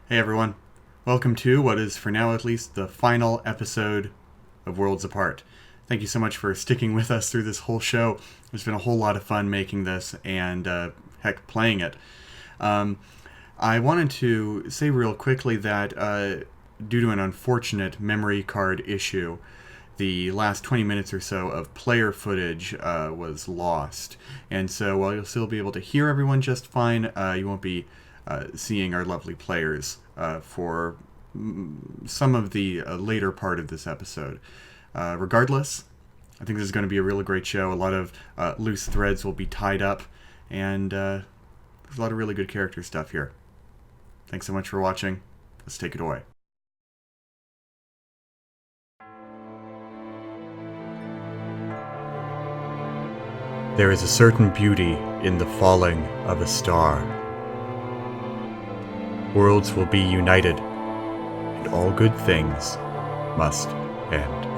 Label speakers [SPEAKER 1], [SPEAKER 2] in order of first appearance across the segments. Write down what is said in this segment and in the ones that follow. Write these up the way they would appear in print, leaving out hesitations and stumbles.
[SPEAKER 1] Hey everyone, welcome to what is, for now at least, the final episode of Worlds Apart. Thank you so much for sticking with us through this whole show. It's been a whole lot of fun making this and, heck, playing it. I wanted to say real quickly that due to an unfortunate memory card issue, the last 20 minutes or so of player footage was lost. And so while you'll still be able to hear everyone just fine, you won't be seeing our lovely players for some of the later part of this episode. Regardless, I think this is going to be a really great show. A lot of loose threads will be tied up, and there's a lot of really good character stuff here. Thanks so much for watching. Let's take it away. There is a certain beauty in the falling of a star. Worlds will be united, and all good things must end.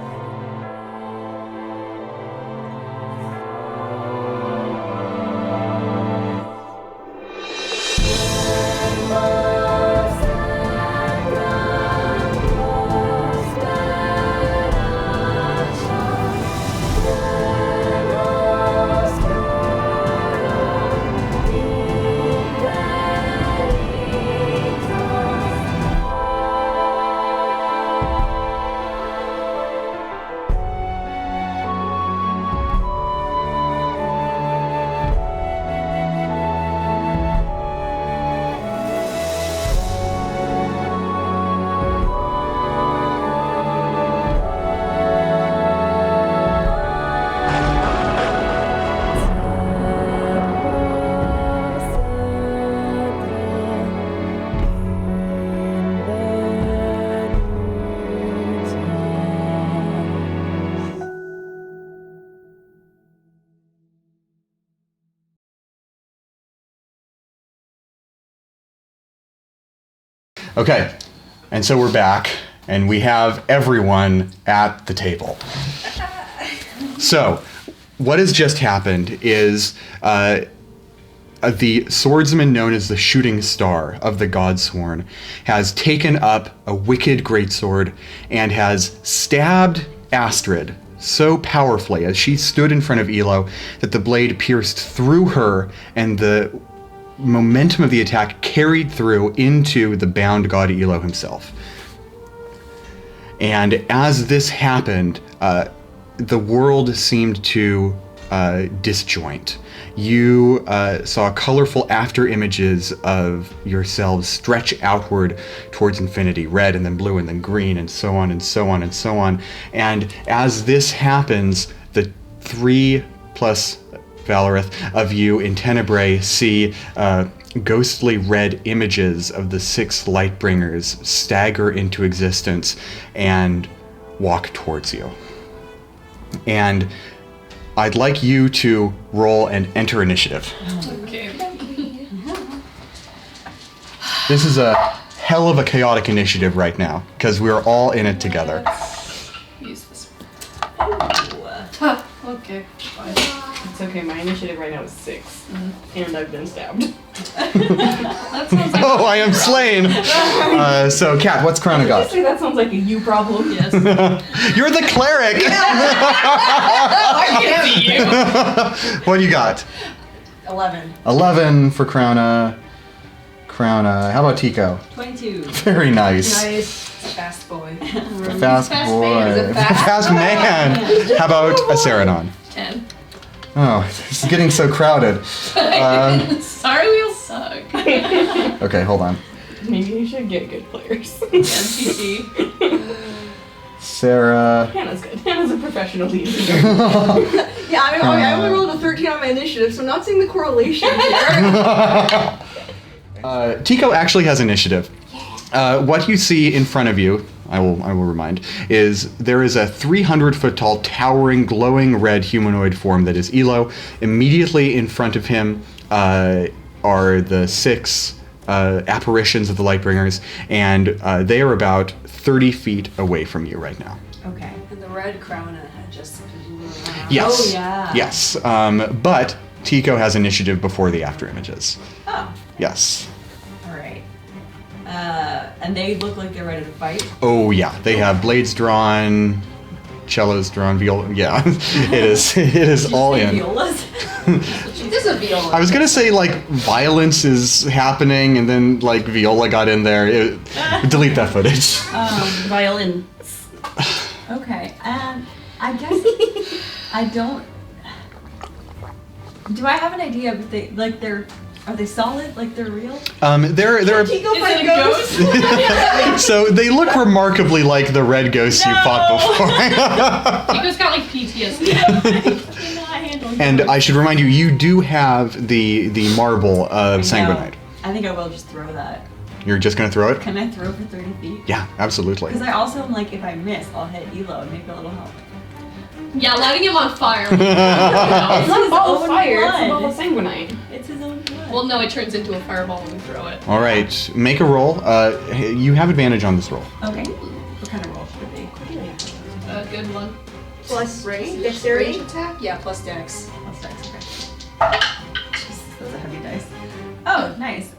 [SPEAKER 1] Okay, and so we're back, and we have everyone at the table. So, what has just happened is the swordsman known as the Shooting Star of the Godsworn has taken up a wicked greatsword and has stabbed Astrid so powerfully as she stood in front of Elo that the blade pierced through her, and the momentum of the attack carried through into the bound god Elo himself. And as this happened, the world seemed to disjoint. You saw colorful after images of yourselves stretch outward towards infinity, red and then blue and then green and so on and so on and so on. And as this happens, the 3 plus Valorith of you in Tenebrae see ghostly red images of the 6 Lightbringers stagger into existence and walk towards you. And I'd like you to roll and enter initiative.
[SPEAKER 2] Okay.
[SPEAKER 1] This is a hell of a chaotic initiative right now, because we're all in it together.
[SPEAKER 2] Let's use this. Okay. Fine.
[SPEAKER 3] It's okay, my initiative right now is 6, and I've been stabbed.
[SPEAKER 2] That sounds like
[SPEAKER 1] Oh, I am slain! So, Kat, what's Crown of God?
[SPEAKER 3] Honestly, that sounds like a you problem.
[SPEAKER 2] yes.
[SPEAKER 1] You're the cleric!
[SPEAKER 3] I can't be you.
[SPEAKER 1] What do you got?
[SPEAKER 4] 11.
[SPEAKER 1] 11 for Crowna. How about Tico?
[SPEAKER 4] 22.
[SPEAKER 1] Very nice.
[SPEAKER 3] Nice.
[SPEAKER 4] Fast boy.
[SPEAKER 1] Fast boy. Fast man. How about a Saranon?
[SPEAKER 2] 10.
[SPEAKER 1] Oh, this is getting so crowded.
[SPEAKER 2] Sorry, we all suck.
[SPEAKER 1] Okay, hold on.
[SPEAKER 3] Maybe you should get good players.
[SPEAKER 2] NPC.
[SPEAKER 1] Sarah.
[SPEAKER 3] Hannah's good. Hannah's a professional leader.
[SPEAKER 4] Yeah, I only rolled a 13 on my initiative, so I'm not seeing the correlation here.
[SPEAKER 1] Tico actually has initiative. What you see in front of you, I will remind, is there is a 300-foot tall, towering, glowing red humanoid form that is Elo. Immediately in front of him are the 6 apparitions of the Lightbringers, and they are about 30 feet away from you right now.
[SPEAKER 4] Okay. And the red crown had just flew around.
[SPEAKER 1] Yes.
[SPEAKER 4] Oh, yeah.
[SPEAKER 1] Yes. But Tico has initiative before the after images.
[SPEAKER 4] Oh,
[SPEAKER 1] Yes.
[SPEAKER 4] alright.
[SPEAKER 5] And they look like they're ready to fight.
[SPEAKER 1] Oh yeah, they have blades drawn, cellos drawn, viola. Yeah, it is all in.
[SPEAKER 5] Violas.
[SPEAKER 2] She is a viola.
[SPEAKER 1] I was gonna say like violence is happening, and then like viola got in there. Delete that footage.
[SPEAKER 3] Violin.
[SPEAKER 5] Okay, I guess I don't. Do I have an idea of if are they solid? Like they're real?
[SPEAKER 1] They're
[SPEAKER 4] Tico
[SPEAKER 2] Is
[SPEAKER 4] fight
[SPEAKER 2] it a
[SPEAKER 4] ghosts.
[SPEAKER 1] so they look remarkably like the red ghosts you fought before.
[SPEAKER 2] Tico's got like PTSD.
[SPEAKER 1] And I should remind you, you do have the marble of Sanguinite.
[SPEAKER 5] I think I will just throw that.
[SPEAKER 1] You're just gonna throw it?
[SPEAKER 5] Can I throw for 30 feet?
[SPEAKER 1] Yeah, absolutely.
[SPEAKER 5] Because I also am like, if I miss, I'll hit Elo and make a little help.
[SPEAKER 2] Yeah, lighting him on fire.
[SPEAKER 3] It's not a
[SPEAKER 5] his
[SPEAKER 3] ball of
[SPEAKER 5] own
[SPEAKER 3] fire, it's a
[SPEAKER 5] blood.
[SPEAKER 3] ball of sanguinite.
[SPEAKER 5] It's his own blood.
[SPEAKER 2] Well, no, it turns into a fireball when we throw it.
[SPEAKER 1] All right, make a roll. You have advantage on this roll.
[SPEAKER 5] Okay. What kind of roll should it be?
[SPEAKER 2] A good one.
[SPEAKER 4] Plus
[SPEAKER 3] Range
[SPEAKER 4] dexterity.
[SPEAKER 3] attack? Yeah, plus dex.
[SPEAKER 5] Plus dex, okay. Jesus, those are heavy dice. Oh, nice.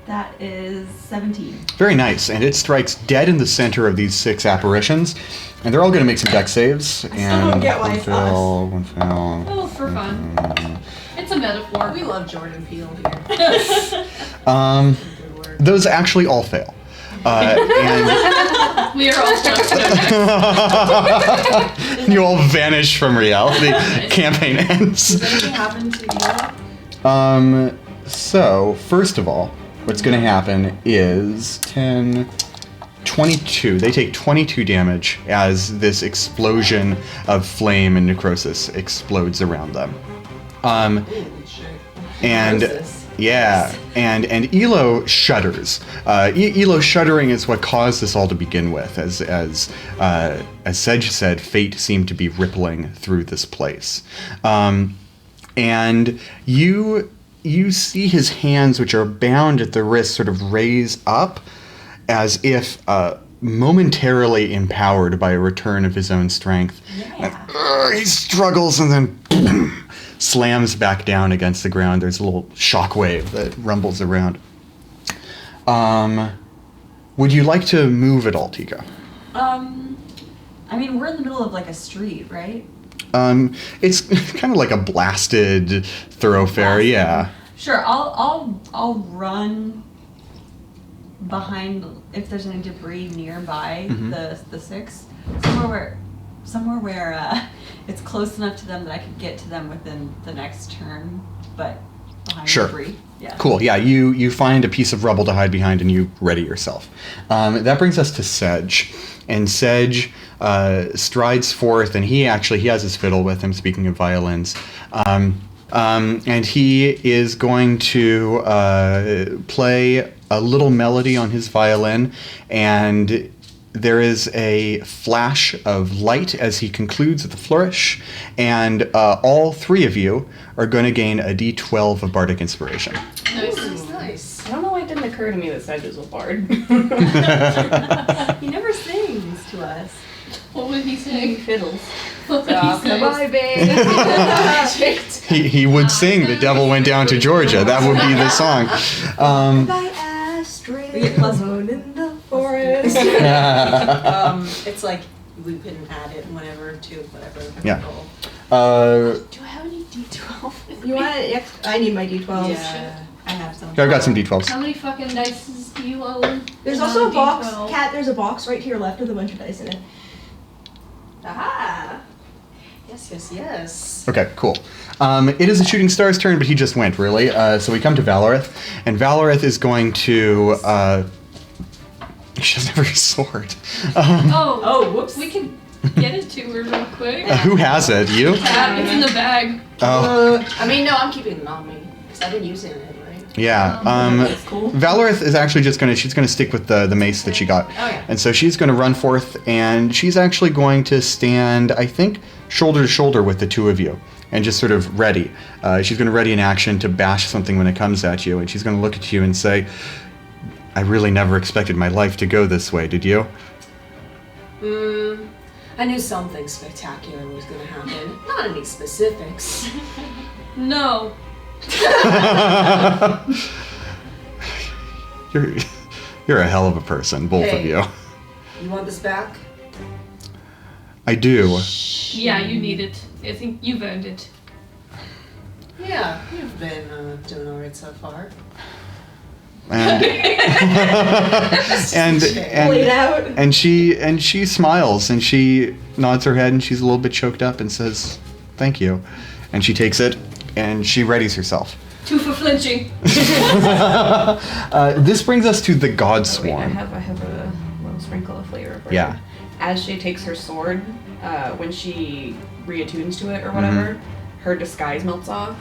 [SPEAKER 5] That is 17.
[SPEAKER 1] Very nice, and it strikes dead in the center of these 6 apparitions, and they're all going to make some dex saves.
[SPEAKER 4] don't get why it's
[SPEAKER 1] one fail.
[SPEAKER 2] Oh, for fun. It's a metaphor.
[SPEAKER 3] We love Jordan Peele here. Good word.
[SPEAKER 1] Those actually all fail. And
[SPEAKER 2] We are all close.
[SPEAKER 1] you all vanish from reality. Campaign ends.
[SPEAKER 5] Does anything happen to Elo?
[SPEAKER 1] So, first of all, what's going to happen is 10, 22. They take 22 damage as this explosion of flame and necrosis explodes around them. And
[SPEAKER 3] Necrosis.
[SPEAKER 1] yeah, and Elo shudders. Elo shuddering is what caused this all to begin with, as Sedge said, fate seemed to be rippling through this place. And you see his hands, which are bound at the wrist, sort of raise up as if momentarily empowered by a return of his own strength.
[SPEAKER 5] Yeah.
[SPEAKER 1] And, he struggles and then boom, slams back down against the ground. There's a little shockwave that rumbles around. Would you like to move at all, Tika?
[SPEAKER 5] I mean, we're in the middle of like a street, right?
[SPEAKER 1] It's kind of like a blasted thoroughfare,
[SPEAKER 5] Blasted.
[SPEAKER 1] yeah.
[SPEAKER 5] Sure, I'll run behind if there's any debris nearby the 6, somewhere where it's close enough to them that I could get to them within the next turn, but behind
[SPEAKER 1] Sure.
[SPEAKER 5] debris. Yeah.
[SPEAKER 1] Cool. Yeah, you find a piece of rubble to hide behind and you ready yourself. That brings us to Sedge. And Sedge strides forth, and he has his fiddle with him, speaking of violins. And he is going to play a little melody on his violin, and there is a flash of light as he concludes with a flourish, and all 3 of you are going to gain a d12 of bardic inspiration.
[SPEAKER 2] Nice.
[SPEAKER 3] Nice. I don't know why it didn't occur to me that Sedge was a bard.
[SPEAKER 5] He never sings to us.
[SPEAKER 2] What would he
[SPEAKER 3] He
[SPEAKER 2] say?
[SPEAKER 3] fiddles.
[SPEAKER 2] What would he say?
[SPEAKER 3] Bye, babe.
[SPEAKER 1] He would sing "The Devil Went Down to Georgia." That would be the song.
[SPEAKER 4] By astray
[SPEAKER 5] We get plus
[SPEAKER 4] alone in the forest.
[SPEAKER 3] It's like we can add it whenever to whatever.
[SPEAKER 1] Yeah.
[SPEAKER 3] roll.
[SPEAKER 2] Do I have any D12?
[SPEAKER 4] You want it? I need my d12s.
[SPEAKER 3] Yeah.
[SPEAKER 5] I have some.
[SPEAKER 1] I've got some d12s.
[SPEAKER 2] How many fucking dice do you own?
[SPEAKER 4] There's
[SPEAKER 2] And
[SPEAKER 4] also a
[SPEAKER 2] I'm
[SPEAKER 4] box.
[SPEAKER 2] D12.
[SPEAKER 4] Kat, there's a box right to your left with a bunch of dice in it.
[SPEAKER 3] Aha. Yes.
[SPEAKER 1] Okay, cool. It is a shooting star's turn, but he just went, really. So we come to Valorith, and Valorith is going to... she doesn't have her sword.
[SPEAKER 2] Oh,
[SPEAKER 3] whoops.
[SPEAKER 2] we can get it to her real quick.
[SPEAKER 1] Who has it? You?
[SPEAKER 2] Yeah, it's in the bag.
[SPEAKER 1] Oh,
[SPEAKER 3] I mean, no, I'm keeping it on me because I've been using it, right?
[SPEAKER 1] yeah.
[SPEAKER 5] That's cool.
[SPEAKER 1] Valorith is actually just she's gonna stick with the mace that she got.
[SPEAKER 3] Oh, yeah.
[SPEAKER 1] And so she's gonna run forth, and she's actually going to stand, I think, shoulder to shoulder with the 2 of you, and just sort of ready. She's gonna ready an action to bash something when it comes at you, and she's gonna look at you and say, "I really never expected my life to go this way, did you?"
[SPEAKER 3] I knew something spectacular was going to happen. Not any specifics.
[SPEAKER 2] No.
[SPEAKER 1] You're a hell of a person, both of
[SPEAKER 3] Hey.
[SPEAKER 1] you.
[SPEAKER 3] You want this back?
[SPEAKER 1] I do.
[SPEAKER 2] Yeah, you need it. I think you've earned it.
[SPEAKER 3] Yeah, you've been doing alright so far.
[SPEAKER 1] And
[SPEAKER 4] Laid out.
[SPEAKER 1] and she smiles and she nods her head and she's a little bit choked up and says, "Thank you," and she takes it and she readies herself.
[SPEAKER 2] 2 for flinching.
[SPEAKER 1] This brings us to the
[SPEAKER 6] Wait, I
[SPEAKER 1] Godsworn.
[SPEAKER 6] have a little sprinkle of flavor for
[SPEAKER 1] Yeah.
[SPEAKER 6] you. As she takes her sword, when she reattunes to it or whatever, her disguise melts off.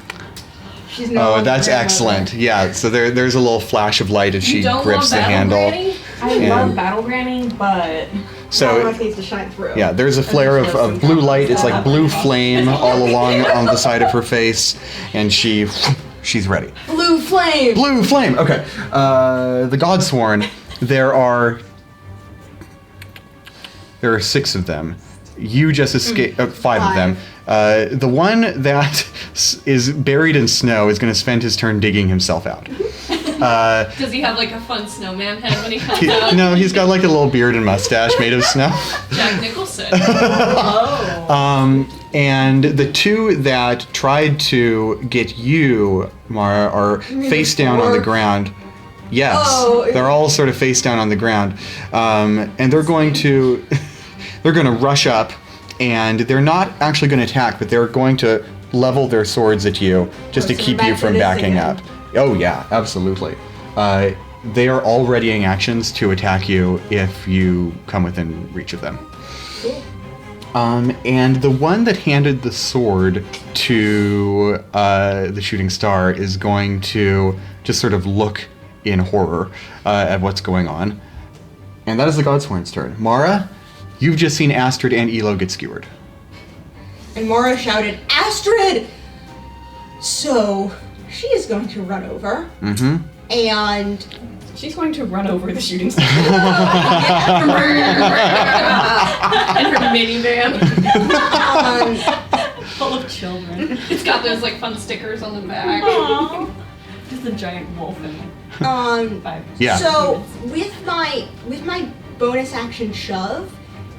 [SPEAKER 4] She's no
[SPEAKER 1] Oh,
[SPEAKER 4] longer
[SPEAKER 1] that's
[SPEAKER 4] grandmother.
[SPEAKER 1] excellent. Yeah, so there's a little flash of light as she
[SPEAKER 6] You don't
[SPEAKER 1] grips
[SPEAKER 6] love
[SPEAKER 1] the
[SPEAKER 6] Battle
[SPEAKER 1] handle.
[SPEAKER 6] Granny? I
[SPEAKER 1] And-
[SPEAKER 6] love Battle Granny, but
[SPEAKER 1] So
[SPEAKER 4] Light needs to shine through.
[SPEAKER 1] yeah, there's a flare of blue light. It's like blue flame all along on the side of her face, and she's ready.
[SPEAKER 4] Blue flame.
[SPEAKER 1] Blue flame. Okay. The Godsworn. There are 6 of them. You just escaped 5 of them. The one that is buried in snow is going to spend his turn digging himself out.
[SPEAKER 2] Does he have like a fun snowman head when he comes out?
[SPEAKER 1] No, he's got like a little beard and mustache made of snow.
[SPEAKER 2] Jack Nicholson.
[SPEAKER 1] And the 2 that tried to get you, Mara, are face down on the ground. Yes,
[SPEAKER 4] Oh, yeah.
[SPEAKER 1] they're all sort of face down on the ground, and they're going to rush up, and they're not actually going to attack, but they're going to level their swords at you just to
[SPEAKER 4] so
[SPEAKER 1] keep
[SPEAKER 4] back
[SPEAKER 1] you
[SPEAKER 4] to
[SPEAKER 1] from
[SPEAKER 4] this
[SPEAKER 1] backing
[SPEAKER 4] again.
[SPEAKER 1] up. Oh yeah, absolutely. They are all readying actions to attack you if you come within reach of them. And the one that handed the sword to the shooting star is going to just sort of look in horror at what's going on. And that is the Godsworn's turn. Mara, you've just seen Astrid and Elo get skewered.
[SPEAKER 4] And Mara shouted, "Astrid!" So she is going to run over
[SPEAKER 1] Mm-hmm.
[SPEAKER 4] and
[SPEAKER 6] she's going to run over the shooting star.
[SPEAKER 2] And her minivan.
[SPEAKER 5] Full of children.
[SPEAKER 2] It's got those like fun stickers on the back.
[SPEAKER 5] Just a giant wolf and five.
[SPEAKER 1] Yeah.
[SPEAKER 4] So with my bonus action shove,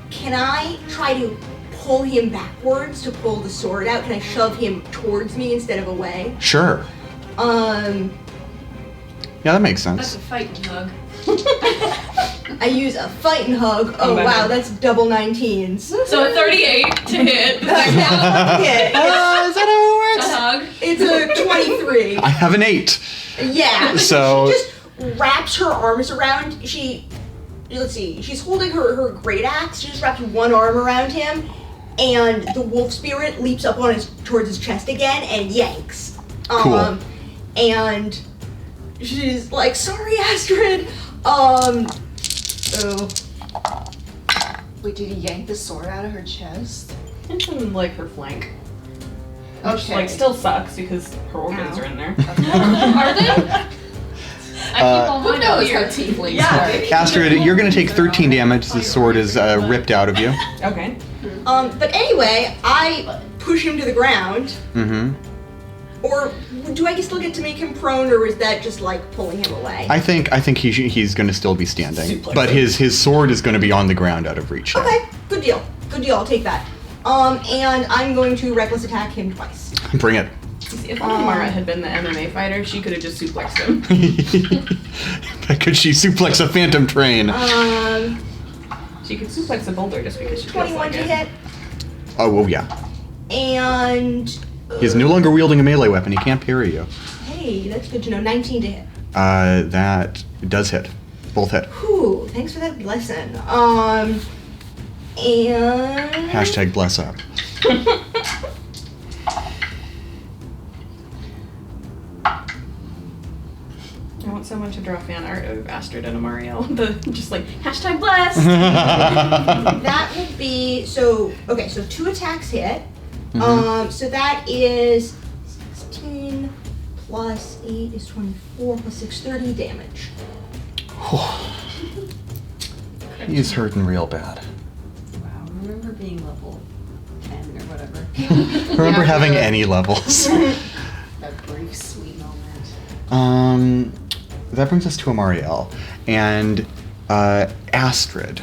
[SPEAKER 4] can I try to pull him backwards to pull the sword out? Can I shove him towards me instead of away?
[SPEAKER 1] Sure. Yeah, that makes
[SPEAKER 2] That's
[SPEAKER 1] sense.
[SPEAKER 2] a fighting hug.
[SPEAKER 4] I use a fight and hug. Oh wow, that's double 19s.
[SPEAKER 2] So a 38 to hit.
[SPEAKER 4] That's not a hit.
[SPEAKER 1] Is that how it
[SPEAKER 2] A
[SPEAKER 1] works?
[SPEAKER 2] hug.
[SPEAKER 4] It's a 23.
[SPEAKER 1] I have an 8.
[SPEAKER 4] Yeah.
[SPEAKER 1] So-
[SPEAKER 4] she just wraps her arms around. Let's see. She's holding her great axe. She just wraps one arm around him, and the wolf spirit leaps up on towards his chest again and yanks.
[SPEAKER 1] Cool.
[SPEAKER 4] And she's like, "Sorry, Astrid." Oh.
[SPEAKER 3] Wait, did he yank the sword out of her chest?
[SPEAKER 6] It's in like her flank. Which
[SPEAKER 3] Okay.
[SPEAKER 6] like still sucks because her organs are in there.
[SPEAKER 2] Are they? I keep all
[SPEAKER 3] Who
[SPEAKER 2] mine out
[SPEAKER 3] knows how
[SPEAKER 2] here.
[SPEAKER 3] tieflings
[SPEAKER 6] Yeah.
[SPEAKER 3] work?
[SPEAKER 1] Astrid, you're going to take 13 damage as the sword is ripped out of you.
[SPEAKER 6] Okay.
[SPEAKER 4] But anyway, I push him to the ground.
[SPEAKER 1] Mm-hmm.
[SPEAKER 4] Or do I still get to make him prone, or is that just like pulling him away?
[SPEAKER 1] I think he's going to still be standing,
[SPEAKER 6] Suplex
[SPEAKER 1] but
[SPEAKER 6] him.
[SPEAKER 1] his sword is going to be on the ground out of reach. now.
[SPEAKER 4] Okay, good deal. Good deal. I'll take that. And I'm going to reckless attack him twice.
[SPEAKER 1] Bring it.
[SPEAKER 6] If Mara had been the MMA fighter, she could have just suplexed him.
[SPEAKER 1] Could she suplex a phantom train?
[SPEAKER 6] She could suplex a boulder just because she feels
[SPEAKER 4] 21
[SPEAKER 6] like
[SPEAKER 4] to
[SPEAKER 6] it.
[SPEAKER 4] hit,
[SPEAKER 1] Oh yeah.
[SPEAKER 4] and
[SPEAKER 1] He's no longer wielding a melee weapon. He can't parry you.
[SPEAKER 4] hey, that's good to know. 19 to hit.
[SPEAKER 1] That does hit. Both hit.
[SPEAKER 4] Whew, thanks for that lesson. And
[SPEAKER 1] Hashtag bless up.
[SPEAKER 6] I want someone to draw fan art of Astrid and Amariel. Just like hashtag blessed.
[SPEAKER 4] that would be so. Okay, so 2 attacks hit. So that is 16 plus 8 is 24 plus 6, 30 damage.
[SPEAKER 1] He's hurting real bad.
[SPEAKER 5] Wow, remember being level 10 or whatever.
[SPEAKER 1] Remember having any levels.
[SPEAKER 3] That brief, sweet moment.
[SPEAKER 1] that brings us to Amariel. And Astrid,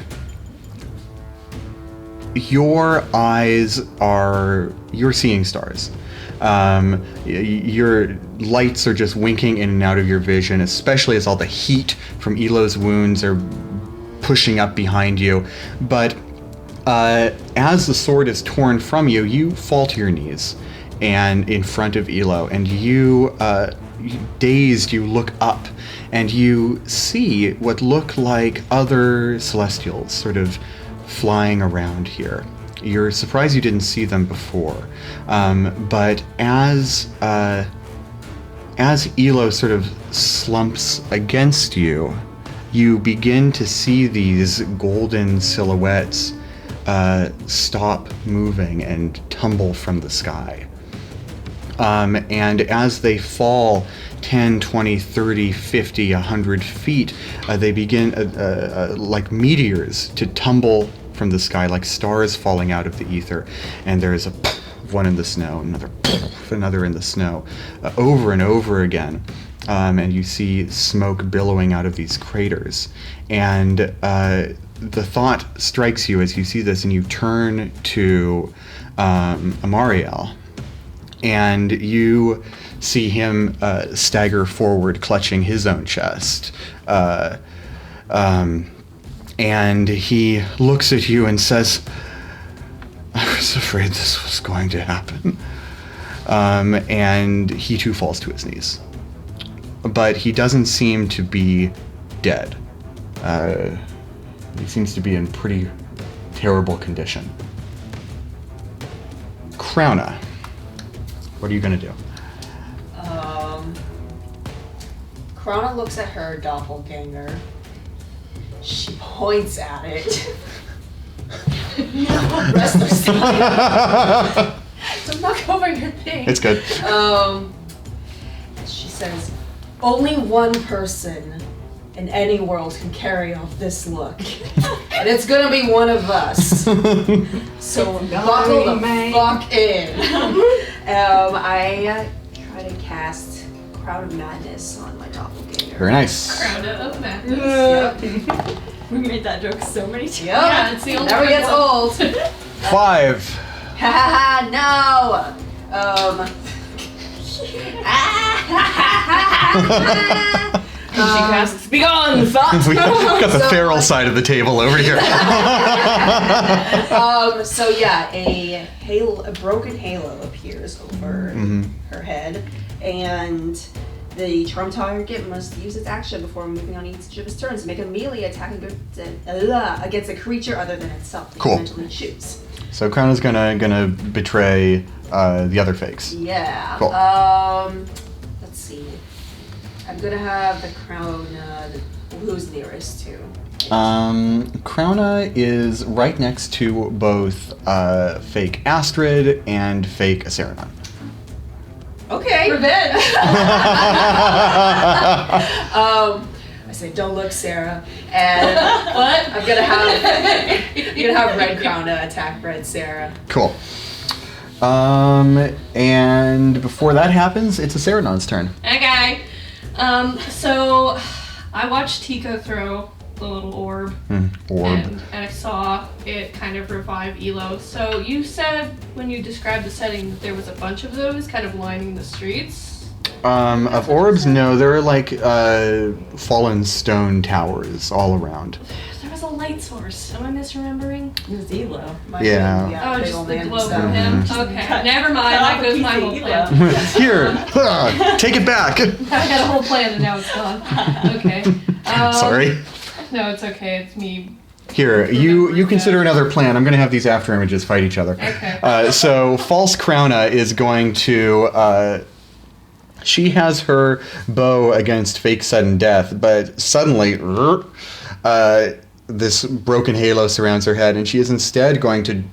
[SPEAKER 1] your eyes you're seeing stars. Your lights are just winking in and out of your vision, especially as all the heat from Elo's wounds are pushing up behind you. But as the sword is torn from you, you fall to your knees and in front of Elo, and you dazed, you look up and you see what look like other Celestials sort of flying around here. You're surprised you didn't see them before, but as Elo sort of slumps against you, you begin to see these golden silhouettes stop moving and tumble from the sky. And as they fall 10, 20, 30, 50, 100 feet, they begin like meteors to tumble from the sky, like stars falling out of the ether. And there's a one in the snow, another in the snow, over and over again. And you see smoke billowing out of these craters. And the thought strikes you as you see this, and you turn to Amariel, and you see him stagger forward, clutching his own chest. And he looks at you and says, "I was afraid this was going to happen." And he too falls to his knees. But he doesn't seem to be dead. He seems to be in pretty terrible condition. Krona, what are you going to do?
[SPEAKER 3] Krona looks at her doppelganger. She points at it. No, rest of
[SPEAKER 2] So knock over your thing.
[SPEAKER 1] It's good.
[SPEAKER 3] She says, "Only one person in any world can carry off this look, and it's gonna be one of us. So buckle the fuck in." I try to cast Crowd of Madness on my doppelganger.
[SPEAKER 1] Very nice.
[SPEAKER 2] Crown of madness.
[SPEAKER 3] Yep.
[SPEAKER 5] We made that joke so many times.
[SPEAKER 3] Yep.
[SPEAKER 2] Yeah, it's the only
[SPEAKER 3] Never
[SPEAKER 2] good
[SPEAKER 3] gets
[SPEAKER 2] one.
[SPEAKER 3] old.
[SPEAKER 1] 5.
[SPEAKER 3] Ha ha ha! No.
[SPEAKER 6] She casts Begone, thought!
[SPEAKER 1] We got the feral side of the table over here.
[SPEAKER 3] So yeah, a broken halo appears over her head, and the charm target must use its action before moving on each of its turns to make a melee attack against a creature other than itself that
[SPEAKER 1] Cool.
[SPEAKER 3] you mentally choose.
[SPEAKER 1] So Krona's gonna betray the other fakes.
[SPEAKER 3] Yeah.
[SPEAKER 1] Cool.
[SPEAKER 3] Let's see. I'm gonna have the Krona. Who's nearest to?
[SPEAKER 1] Krona is right next to both fake Astrid and fake Acerenon.
[SPEAKER 3] Okay.
[SPEAKER 2] Revenge.
[SPEAKER 3] I say, "Don't look, Sarah," and
[SPEAKER 2] What?
[SPEAKER 3] I'm gonna have Red Krona attack Red Sarah.
[SPEAKER 1] Cool. And before that happens, it's Acerenon's turn.
[SPEAKER 2] Okay. So I watched Tico throw the little orb.
[SPEAKER 1] Orb.
[SPEAKER 2] And I saw it kind of revive Elo. So you said when you described the setting that there was a bunch of those kind of lining the streets.
[SPEAKER 1] Of orbs, no, there are like fallen stone towers all around.
[SPEAKER 2] There was a light source. Am I misremembering?
[SPEAKER 5] It was Elo.
[SPEAKER 1] Yeah.
[SPEAKER 2] Oh,
[SPEAKER 3] big
[SPEAKER 2] just
[SPEAKER 3] old
[SPEAKER 2] the
[SPEAKER 3] man
[SPEAKER 2] glow
[SPEAKER 3] himself.
[SPEAKER 2] from him.
[SPEAKER 1] Mhm.
[SPEAKER 2] Okay,
[SPEAKER 5] Cut-
[SPEAKER 2] never mind.
[SPEAKER 5] cut
[SPEAKER 2] That
[SPEAKER 5] off a
[SPEAKER 2] goes
[SPEAKER 5] piece
[SPEAKER 2] my
[SPEAKER 5] of
[SPEAKER 2] whole
[SPEAKER 5] Elo.
[SPEAKER 2] plan.
[SPEAKER 1] Here, take it back.
[SPEAKER 2] I had a whole plan and now it's gone. Okay.
[SPEAKER 1] Sorry.
[SPEAKER 2] No, it's okay. It's me.
[SPEAKER 1] Here, you consider another plan. I'm going to have these after images fight each other.
[SPEAKER 2] Okay.
[SPEAKER 1] So false Krona is going to. She has her bow against fake sudden death, but suddenly, this broken halo surrounds her head, and she is instead going to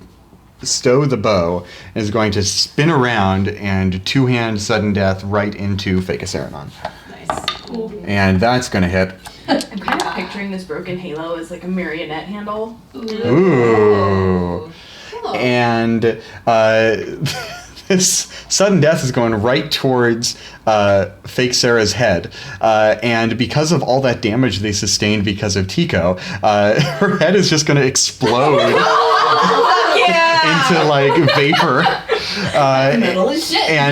[SPEAKER 1] stow the bow and is going to spin around and two-hand sudden death right into fake Acerenon.
[SPEAKER 3] Nice.
[SPEAKER 2] Cool.
[SPEAKER 1] And that's going to hit.
[SPEAKER 6] I'm kind of picturing this broken halo as like a marionette handle.
[SPEAKER 1] Ooh.
[SPEAKER 3] Oh.
[SPEAKER 1] And this sudden death is going right towards fake Sarah's head. And because of all that damage they sustained because of Tico, her head is just going to explode into like vapor. And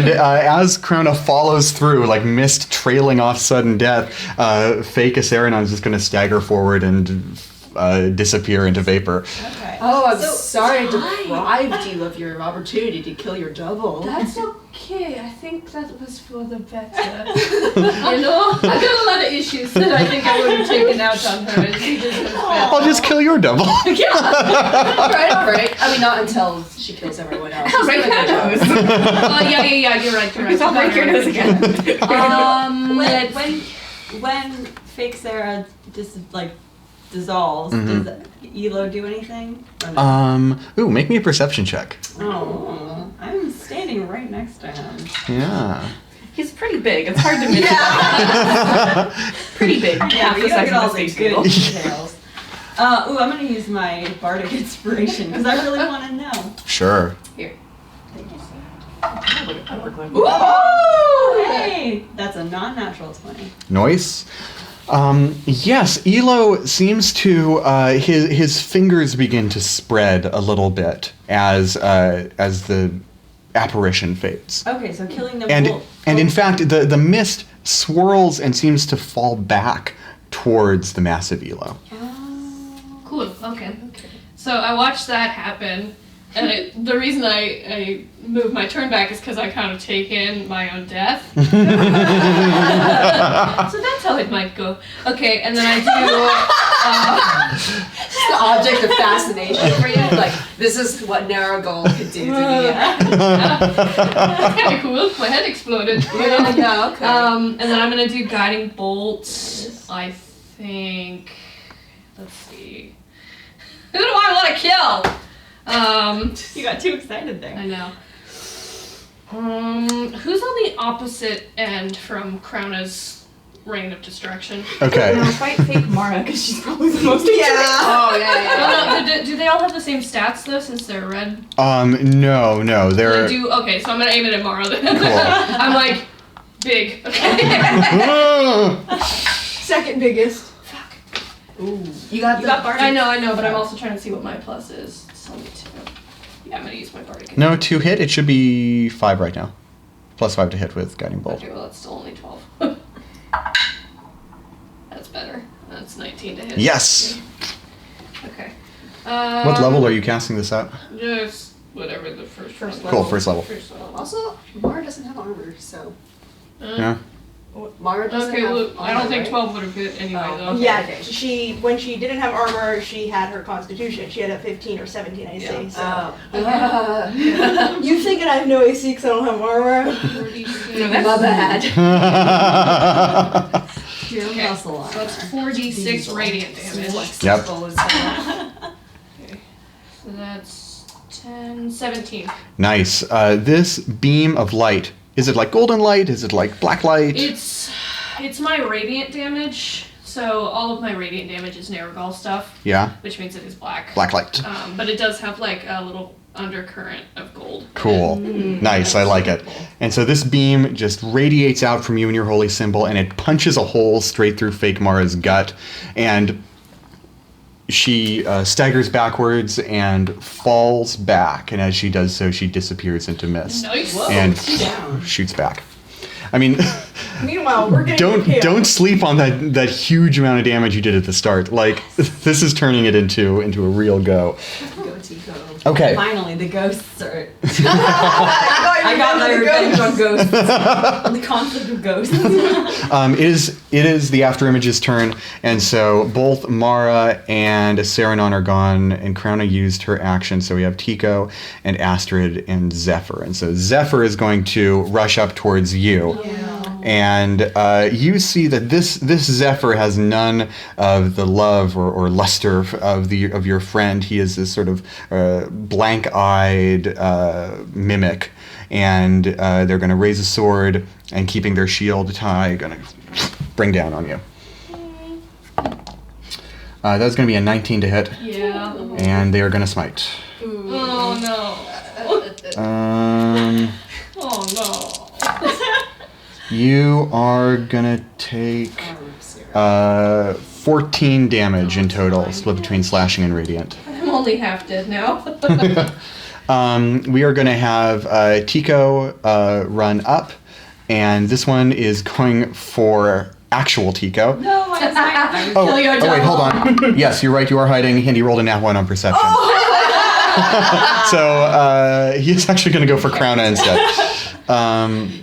[SPEAKER 1] as Krona follows through, like mist trailing off sudden death, fake Saranon is just going to stagger forward and disappear into vapor.
[SPEAKER 5] Okay.
[SPEAKER 3] Oh, I'm sorry I deprived you of your opportunity to kill your double.
[SPEAKER 2] That's okay. I think that was for the better. You know, I've got a lot of issues that I think I would have taken out on her. And she deserves better.
[SPEAKER 1] I'll just kill your double.
[SPEAKER 3] All right. I mean, not until she kills everyone else.
[SPEAKER 6] I'll break that nose.
[SPEAKER 2] Oh yeah. You're right.
[SPEAKER 6] I'll break your nose again.
[SPEAKER 5] When fake Sarah dissolves, does Elo do anything? Or no?
[SPEAKER 1] Ooh, make me a perception check.
[SPEAKER 5] Oh, I'm standing right next to him.
[SPEAKER 1] Yeah.
[SPEAKER 6] He's pretty big. It's hard to miss. Pretty big.
[SPEAKER 5] Yeah,
[SPEAKER 6] the
[SPEAKER 5] we gotta
[SPEAKER 6] size
[SPEAKER 5] get all
[SPEAKER 6] of
[SPEAKER 5] the
[SPEAKER 6] the space
[SPEAKER 5] good
[SPEAKER 6] needle.
[SPEAKER 5] details. I'm gonna use my bardic inspiration because I really want to know.
[SPEAKER 1] Sure.
[SPEAKER 2] Here.
[SPEAKER 5] Ooh! Hey, that's a non-natural 20.
[SPEAKER 1] Nice. Yes, Elo seems to his fingers begin to spread a little bit as the apparition fades.
[SPEAKER 5] Okay, so killing them.
[SPEAKER 1] And in fact, the mist swirls and seems to fall back towards the massive Elo.
[SPEAKER 2] Cool. Okay. So I watched that happen, and the reason I moved my turn back is because I kind of take in my own death. So that's how it might go. Okay, and then I do.
[SPEAKER 3] It's the object of fascination for you. Like, this is what Narrowgold could do to me.
[SPEAKER 2] That's kind of cool. My head exploded.
[SPEAKER 3] Yeah, okay.
[SPEAKER 2] And then I'm gonna do guiding bolt. I think. Let's see. Who do I want to kill?
[SPEAKER 5] You got too excited there.
[SPEAKER 2] I know. Who's on the opposite end from Krona's reign of destruction?
[SPEAKER 1] Okay.
[SPEAKER 6] No, fight fake Mara because she's probably the most.
[SPEAKER 3] Oh, yeah.
[SPEAKER 2] Do they all have the same stats though, since they're red?
[SPEAKER 1] No, they're
[SPEAKER 2] They do. Okay, so I'm gonna aim it at Mara then.
[SPEAKER 1] Cool.
[SPEAKER 2] I'm like big. Okay.
[SPEAKER 3] Second biggest. Ooh. You got
[SPEAKER 5] bardic.
[SPEAKER 2] I know, but I'm also trying to see what my plus is. It's only 2. Yeah, I'm gonna use my bardic.
[SPEAKER 1] No, to hit it should be 5 right now. Plus 5 to hit with guiding bolt.
[SPEAKER 2] Okay, well that's still only 12. That's better. That's 19 to hit.
[SPEAKER 1] Yes.
[SPEAKER 2] Okay.
[SPEAKER 1] What level are you casting this at?
[SPEAKER 2] Just whatever the first level.
[SPEAKER 1] Cool, first level.
[SPEAKER 2] First level.
[SPEAKER 3] Also, Mara doesn't have armor, so.
[SPEAKER 1] Yeah.
[SPEAKER 3] Mara doesn't
[SPEAKER 2] Okay,
[SPEAKER 3] have
[SPEAKER 2] well,
[SPEAKER 3] armor,
[SPEAKER 2] I don't think
[SPEAKER 3] right?
[SPEAKER 2] 12 would have hit anyway
[SPEAKER 3] Oh,
[SPEAKER 2] though.
[SPEAKER 3] okay.
[SPEAKER 7] Yeah, when she didn't have armor, she had her constitution. She had a 15 or 17 AC. So.
[SPEAKER 3] Oh.
[SPEAKER 7] You thinking I have no AC because I don't have armor?
[SPEAKER 2] 46.
[SPEAKER 6] No, that's
[SPEAKER 3] My bad.
[SPEAKER 5] Your
[SPEAKER 2] Okay,
[SPEAKER 5] muscle
[SPEAKER 2] so that's 4d6 radiant damage.
[SPEAKER 1] Yep.
[SPEAKER 2] Okay. So that's 10, 17.
[SPEAKER 1] Nice. This beam of light, is it like golden light? Is it like black light?
[SPEAKER 2] It's my radiant damage. So all of my radiant damage is Narrowgall stuff,
[SPEAKER 1] Yeah.
[SPEAKER 2] which means it is black.
[SPEAKER 1] Black light.
[SPEAKER 2] But it does have like a little undercurrent of gold.
[SPEAKER 1] Cool. Nice, I like it. And so this beam just radiates out from you and your holy symbol, and it punches a hole straight through fake Mara's gut, and she staggers backwards and falls back, and as she does so, she disappears into mist
[SPEAKER 2] Nice.
[SPEAKER 1] and shoots back. I mean,
[SPEAKER 7] Meanwhile, we're getting
[SPEAKER 1] don't sleep on that huge amount of damage you did at the start. Like, this is turning it into a real go.
[SPEAKER 3] Go, Tico.
[SPEAKER 1] Okay.
[SPEAKER 5] Finally, the ghosts are.
[SPEAKER 7] I
[SPEAKER 5] I got my revenge on ghosts. On the concept of ghosts.
[SPEAKER 1] It is the after image's turn, and so both Mara and Saranon are gone, and Krona used her action, so we have Tico and Astrid and Zephyr. And so Zephyr is going to rush up towards you. And you see that this Zephyr has none of the love or luster of your friend. He is this sort of blank-eyed mimic, and they're going to raise a sword and, keeping their shield high, going to bring down on you. That's going to be a 19 to hit,
[SPEAKER 2] Yeah.
[SPEAKER 1] and they are going to smite.
[SPEAKER 2] Oh no. Oh no.
[SPEAKER 1] You are gonna take 14 damage in total, split between slashing and radiant.
[SPEAKER 2] I'm only half dead now.
[SPEAKER 1] We are gonna have Tico run up, and this one is going for actual Tico.
[SPEAKER 5] No, I was hiding.
[SPEAKER 1] Oh, wait, hold on. Yes, you're right, you are hiding. He rolled a nat 1 on perception. So he's actually going to go for Krona instead.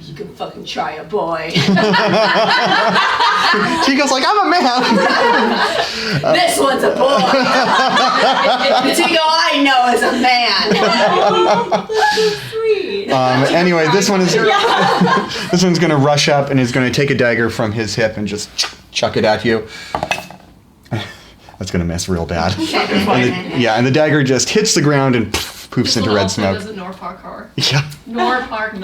[SPEAKER 3] You can fucking try it, boy.
[SPEAKER 1] Tico's like, I'm a man.
[SPEAKER 3] This one's a boy. The Tico I know is a man.
[SPEAKER 5] Sweet.
[SPEAKER 1] Anyway, this one's going to rush up and is going to take a dagger from his hip and just chuck it at you. That's going to miss real bad. And the dagger just hits the ground and poofs into red smoke.
[SPEAKER 2] Does a Norparkar.
[SPEAKER 1] Yeah. Norparko.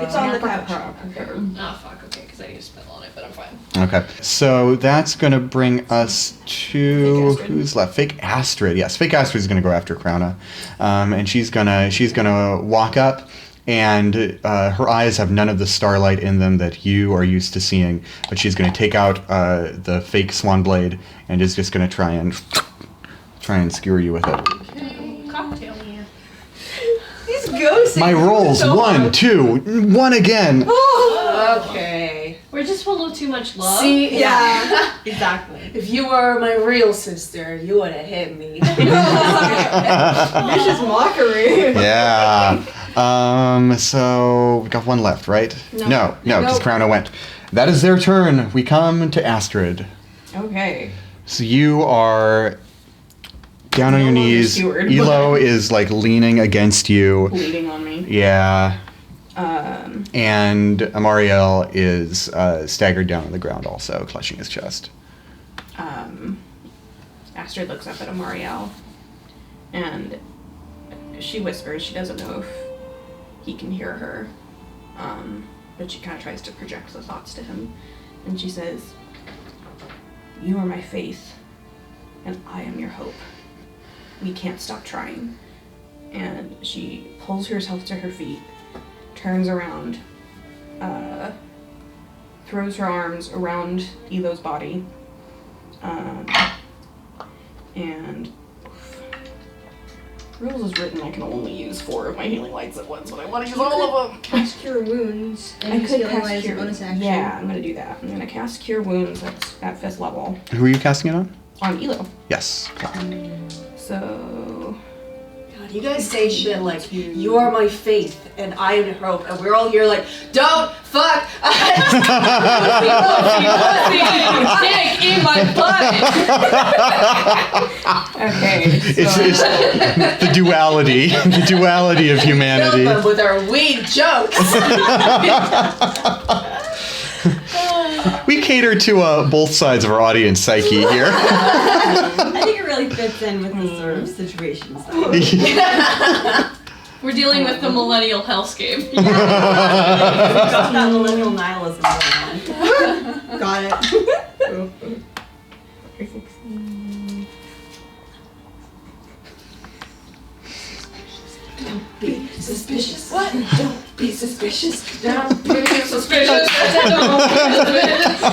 [SPEAKER 7] It's on the couch.
[SPEAKER 2] Oh fuck, okay, because I need to spell on it, but I'm fine.
[SPEAKER 1] Okay, so that's going to bring us to who's left? Fake Astrid. Yes, Fake Astrid's going to go after Krona, and she's gonna walk up, and her eyes have none of the starlight in them that you are used to seeing, but she's going to take out the fake swan blade and is just going to try and skewer you with it.
[SPEAKER 2] Cocktail here.
[SPEAKER 7] These ghosts.
[SPEAKER 1] My rolls, 1, 2, 1 again.
[SPEAKER 3] Okay.
[SPEAKER 2] We're just full of too much love.
[SPEAKER 3] See,
[SPEAKER 7] Yeah.
[SPEAKER 5] Exactly.
[SPEAKER 3] if you were my real sister, you would have hit me.
[SPEAKER 7] Vicious mockery.
[SPEAKER 1] Yeah. So we got one left, right? No, because Krona went. That is their turn. We come to Astrid.
[SPEAKER 6] Okay.
[SPEAKER 1] So you are down on your
[SPEAKER 6] No longer
[SPEAKER 1] knees.
[SPEAKER 6] skewered.
[SPEAKER 1] Elo is like leaning against you.
[SPEAKER 6] Bleeding on me.
[SPEAKER 1] Yeah. And Amariel is staggered down on the ground also, clutching his chest.
[SPEAKER 6] Astrid looks up at Amariel, and she whispers. She doesn't know if he can hear her, but she kind of tries to project the thoughts to him, and she says, "You are my faith, and I am your hope. We can't stop trying." And she pulls herself to her feet, turns around, throws her arms around Elo's body, and rules is written I can only use 4 of my healing lights at once, but I want to use all of them.
[SPEAKER 4] Cast Cure Wounds.
[SPEAKER 6] I could cast Cure Wounds. Yeah, I'm gonna do that. I'm gonna cast Cure Wounds at 5th level
[SPEAKER 1] Who are you casting it on?
[SPEAKER 6] on Elo.
[SPEAKER 1] Yes.
[SPEAKER 6] So
[SPEAKER 3] God, you guys say shit like, you are my faith and I am your hope, and we're all here like, don't fuck.
[SPEAKER 2] Dick in my butt.
[SPEAKER 6] okay, so
[SPEAKER 1] It's the duality. The duality of humanity.
[SPEAKER 3] Fill them with our weed jokes.
[SPEAKER 1] We cater to both sides of our audience psyche here.
[SPEAKER 5] I think it really fits in with the sort of situations that
[SPEAKER 2] We're dealing with the millennial hellscape.
[SPEAKER 5] we've got that millennial nihilism going on.
[SPEAKER 7] Got it.
[SPEAKER 3] Be suspicious. What? Don't be suspicious. Don't be suspicious.
[SPEAKER 6] you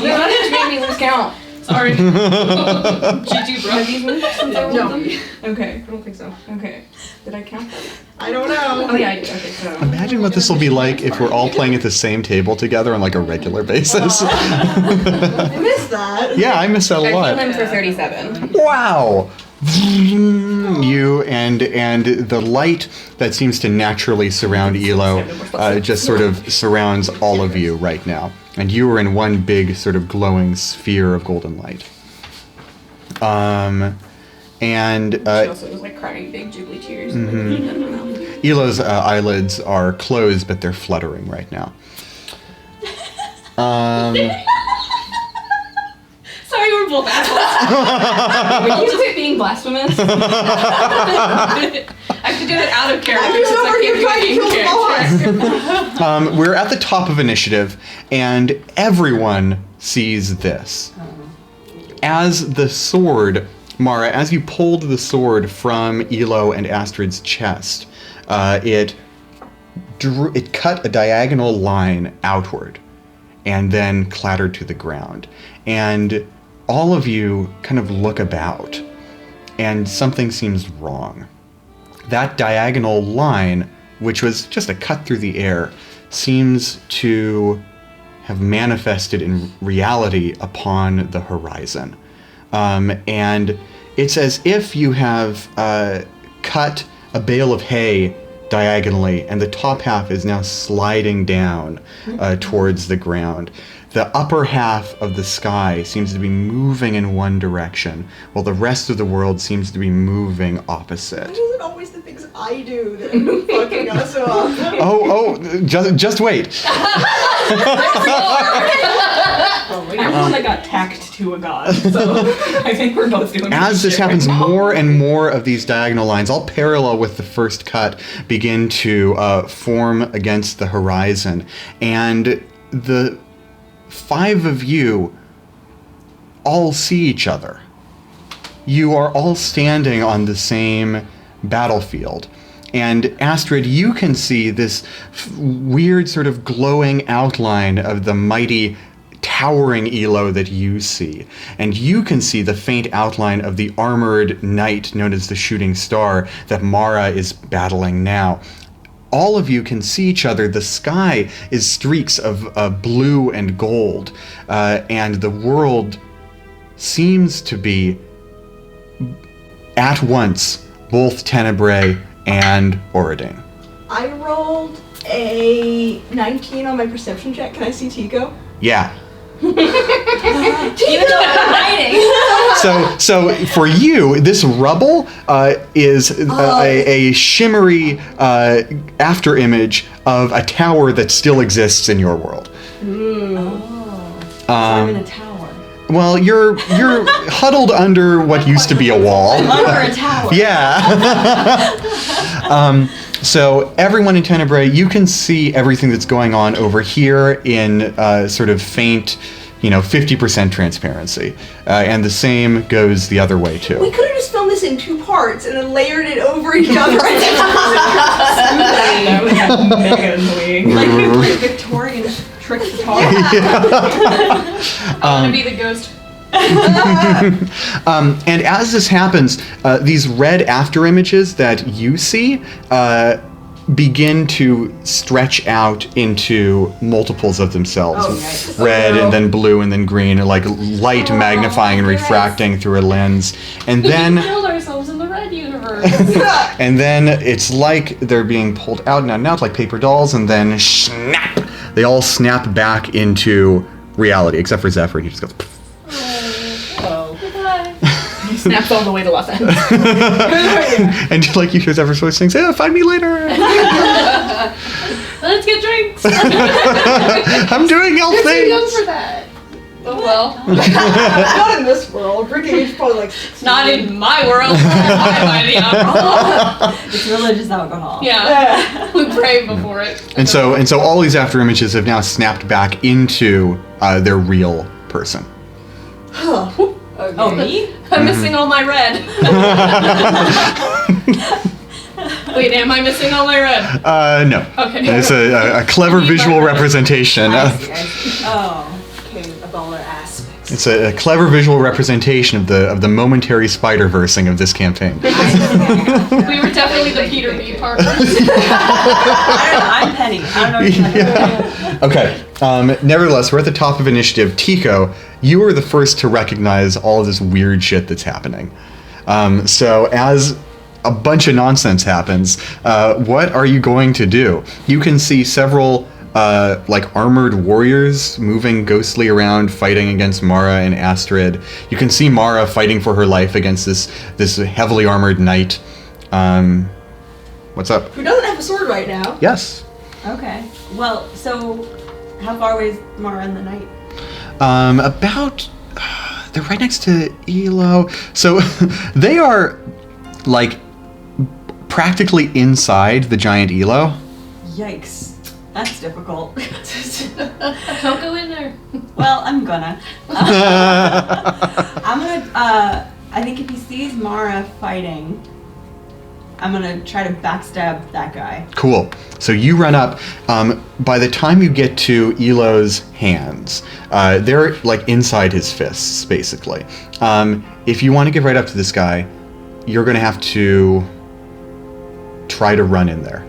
[SPEAKER 6] don't have to make me lose count.
[SPEAKER 2] Sorry. GG, bro.
[SPEAKER 6] Have these moved since I rolled
[SPEAKER 3] No.
[SPEAKER 6] them? Okay, I don't think so. Okay, did I count them?
[SPEAKER 7] I don't know.
[SPEAKER 6] Oh yeah, I did. Okay, so
[SPEAKER 1] Imagine what this will be like if we're all playing at the same table together on like a regular basis.
[SPEAKER 7] I missed that.
[SPEAKER 1] Yeah, I miss that a
[SPEAKER 6] I
[SPEAKER 1] lot.
[SPEAKER 6] healed him for 37.
[SPEAKER 1] Wow. You and the light that seems to naturally surround Elo just sort of surrounds all of you right now, and you are in one big sort of glowing sphere of golden light. And
[SPEAKER 6] She also was like crying big jiggly tears.
[SPEAKER 1] Elo's eyelids are closed, but they're fluttering right now.
[SPEAKER 2] Sorry, we're both assholes.
[SPEAKER 6] Were you quit being blasphemous?
[SPEAKER 2] I have to do it out of character
[SPEAKER 7] I'm
[SPEAKER 2] since
[SPEAKER 7] over
[SPEAKER 2] I
[SPEAKER 7] here
[SPEAKER 2] can't
[SPEAKER 7] trying
[SPEAKER 2] do
[SPEAKER 7] to
[SPEAKER 2] it
[SPEAKER 7] kill
[SPEAKER 2] in
[SPEAKER 7] the
[SPEAKER 2] character.
[SPEAKER 7] boss.
[SPEAKER 1] We're at the top of initiative, and everyone sees this. As the sword, Mara, as you pulled the sword from Elo and Astrid's chest, it cut a diagonal line outward and then clattered to the ground. And all of you kind of look about, and something seems wrong. That diagonal line, which was just a cut through the air, seems to have manifested in reality upon the horizon. And it's as if you have cut a bale of hay diagonally, and the top half is now sliding down towards the ground. The upper half of the sky seems to be moving in one direction, while the rest of the world seems to be moving opposite.
[SPEAKER 7] Why is it always the things I do that end up fucking us up?
[SPEAKER 1] Just wait.
[SPEAKER 6] I'm the one that got tacked to a god, so I think we're both doing
[SPEAKER 1] As this
[SPEAKER 6] shit
[SPEAKER 1] happens,
[SPEAKER 6] right now.
[SPEAKER 1] more and more of these diagonal lines, all parallel with the first cut, begin to form against the horizon. And the 5 of you all see each other. You are all standing on the same battlefield. And Astrid, you can see this weird sort of glowing outline of the mighty towering Elo that you see. And you can see the faint outline of the armored knight known as the Shooting Star that Mara is battling now. All of you can see each other. The sky is streaks of blue and gold, and the world seems to be at once both Tenebrae and Auredane.
[SPEAKER 7] I rolled a 19 on my perception check. Can I see Tico?
[SPEAKER 1] Yeah.
[SPEAKER 5] Even though I'm hiding.
[SPEAKER 1] So for you, this rubble is a shimmery after image of a tower that still exists in your world.
[SPEAKER 5] So I'm in a tower.
[SPEAKER 1] Well, you're huddled under what used to be a wall.
[SPEAKER 5] I'm under a tower.
[SPEAKER 1] Yeah. So everyone in Tenebrae, you can see everything that's going on over here in sort of faint, 50% transparency. And the same goes the other way, too.
[SPEAKER 7] We could have just filmed this in 2 parts and then layered it over each other.
[SPEAKER 6] That would have mega annoying.
[SPEAKER 5] Like we play Victorian trick guitar.
[SPEAKER 2] I want to be the ghost.
[SPEAKER 1] And as this happens, these red after images that you see begin to stretch out into multiples of themselves.
[SPEAKER 5] Oh, nice.
[SPEAKER 1] Red and then blue and then green, like light magnifying and refracting through a lens. And
[SPEAKER 2] We
[SPEAKER 1] then
[SPEAKER 2] killed ourselves in the red universe.
[SPEAKER 1] and then it's like they're being pulled out and out like paper dolls, and then snap! They all snap back into reality, except for Zephyr. He just goes.
[SPEAKER 2] Goodbye.
[SPEAKER 6] He snaps all the way to Los Angeles.
[SPEAKER 1] And like you hear Zephyr's voice saying, find me later.
[SPEAKER 2] Let's get drinks.
[SPEAKER 1] I'm doing all
[SPEAKER 2] You're too young
[SPEAKER 1] things.
[SPEAKER 2] for that. Oh well.
[SPEAKER 7] Not in this world. Drinking age probably like 16.
[SPEAKER 2] Not in my world. I the alcohol.
[SPEAKER 5] It's religious alcohol.
[SPEAKER 2] Yeah. We pray before it.
[SPEAKER 1] And so all these after images have now snapped back into their real person.
[SPEAKER 5] Oh, me?
[SPEAKER 2] I'm missing all my red. Wait, am I missing all my red?
[SPEAKER 1] No.
[SPEAKER 2] Okay.
[SPEAKER 1] It's a clever visual representation.
[SPEAKER 5] I see. Oh.
[SPEAKER 3] Okay, of all our aspects.
[SPEAKER 1] It's a clever visual representation of the momentary Spider-Versing of this campaign.
[SPEAKER 2] We were definitely the Peter B. Parkers.
[SPEAKER 5] I don't know. I'm Penny. I don't know what you're talking about.
[SPEAKER 1] Okay. Nevertheless, we're at the top of initiative. Tico, you are the first to recognize all of this weird shit that's happening. So as a bunch of nonsense happens, what are you going to do? You can see several armored warriors moving ghostly around, fighting against Mara and Astrid. You can see Mara fighting for her life against this heavily armored knight. What's up?
[SPEAKER 7] Who doesn't have a sword right now?
[SPEAKER 1] Yes.
[SPEAKER 5] Okay. Well, so how far away is Mara and the knight?
[SPEAKER 1] They're right next to Elo. So they are like practically inside the giant Elo.
[SPEAKER 5] Yikes. That's difficult.
[SPEAKER 2] Don't go in there.
[SPEAKER 5] Well, I'm gonna. I think if he sees Mara fighting, I'm gonna try to backstab that guy.
[SPEAKER 1] Cool. So you run up. By the time you get to Elo's hands, they're like inside his fists, basically. If you want to get right up to this guy, you're going to have to try to run in there.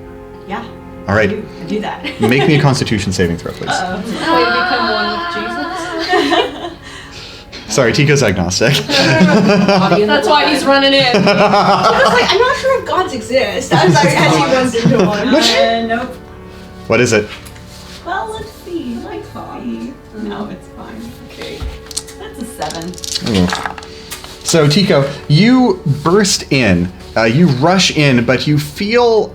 [SPEAKER 5] Yeah.
[SPEAKER 1] All right.
[SPEAKER 5] I do that.
[SPEAKER 1] Make me a Constitution saving throw, please.
[SPEAKER 2] Way to become one with Jesus.
[SPEAKER 1] Sorry, Tico's agnostic.
[SPEAKER 2] That's why he's running in.
[SPEAKER 7] I was like, I'm not sure if gods exist. As he runs into one.
[SPEAKER 5] Nope.
[SPEAKER 1] What is it?
[SPEAKER 5] Well, let's see. No, it's fine. Okay. That's a 7.
[SPEAKER 1] Ooh. So, Tico, you burst in. You rush in, but you feel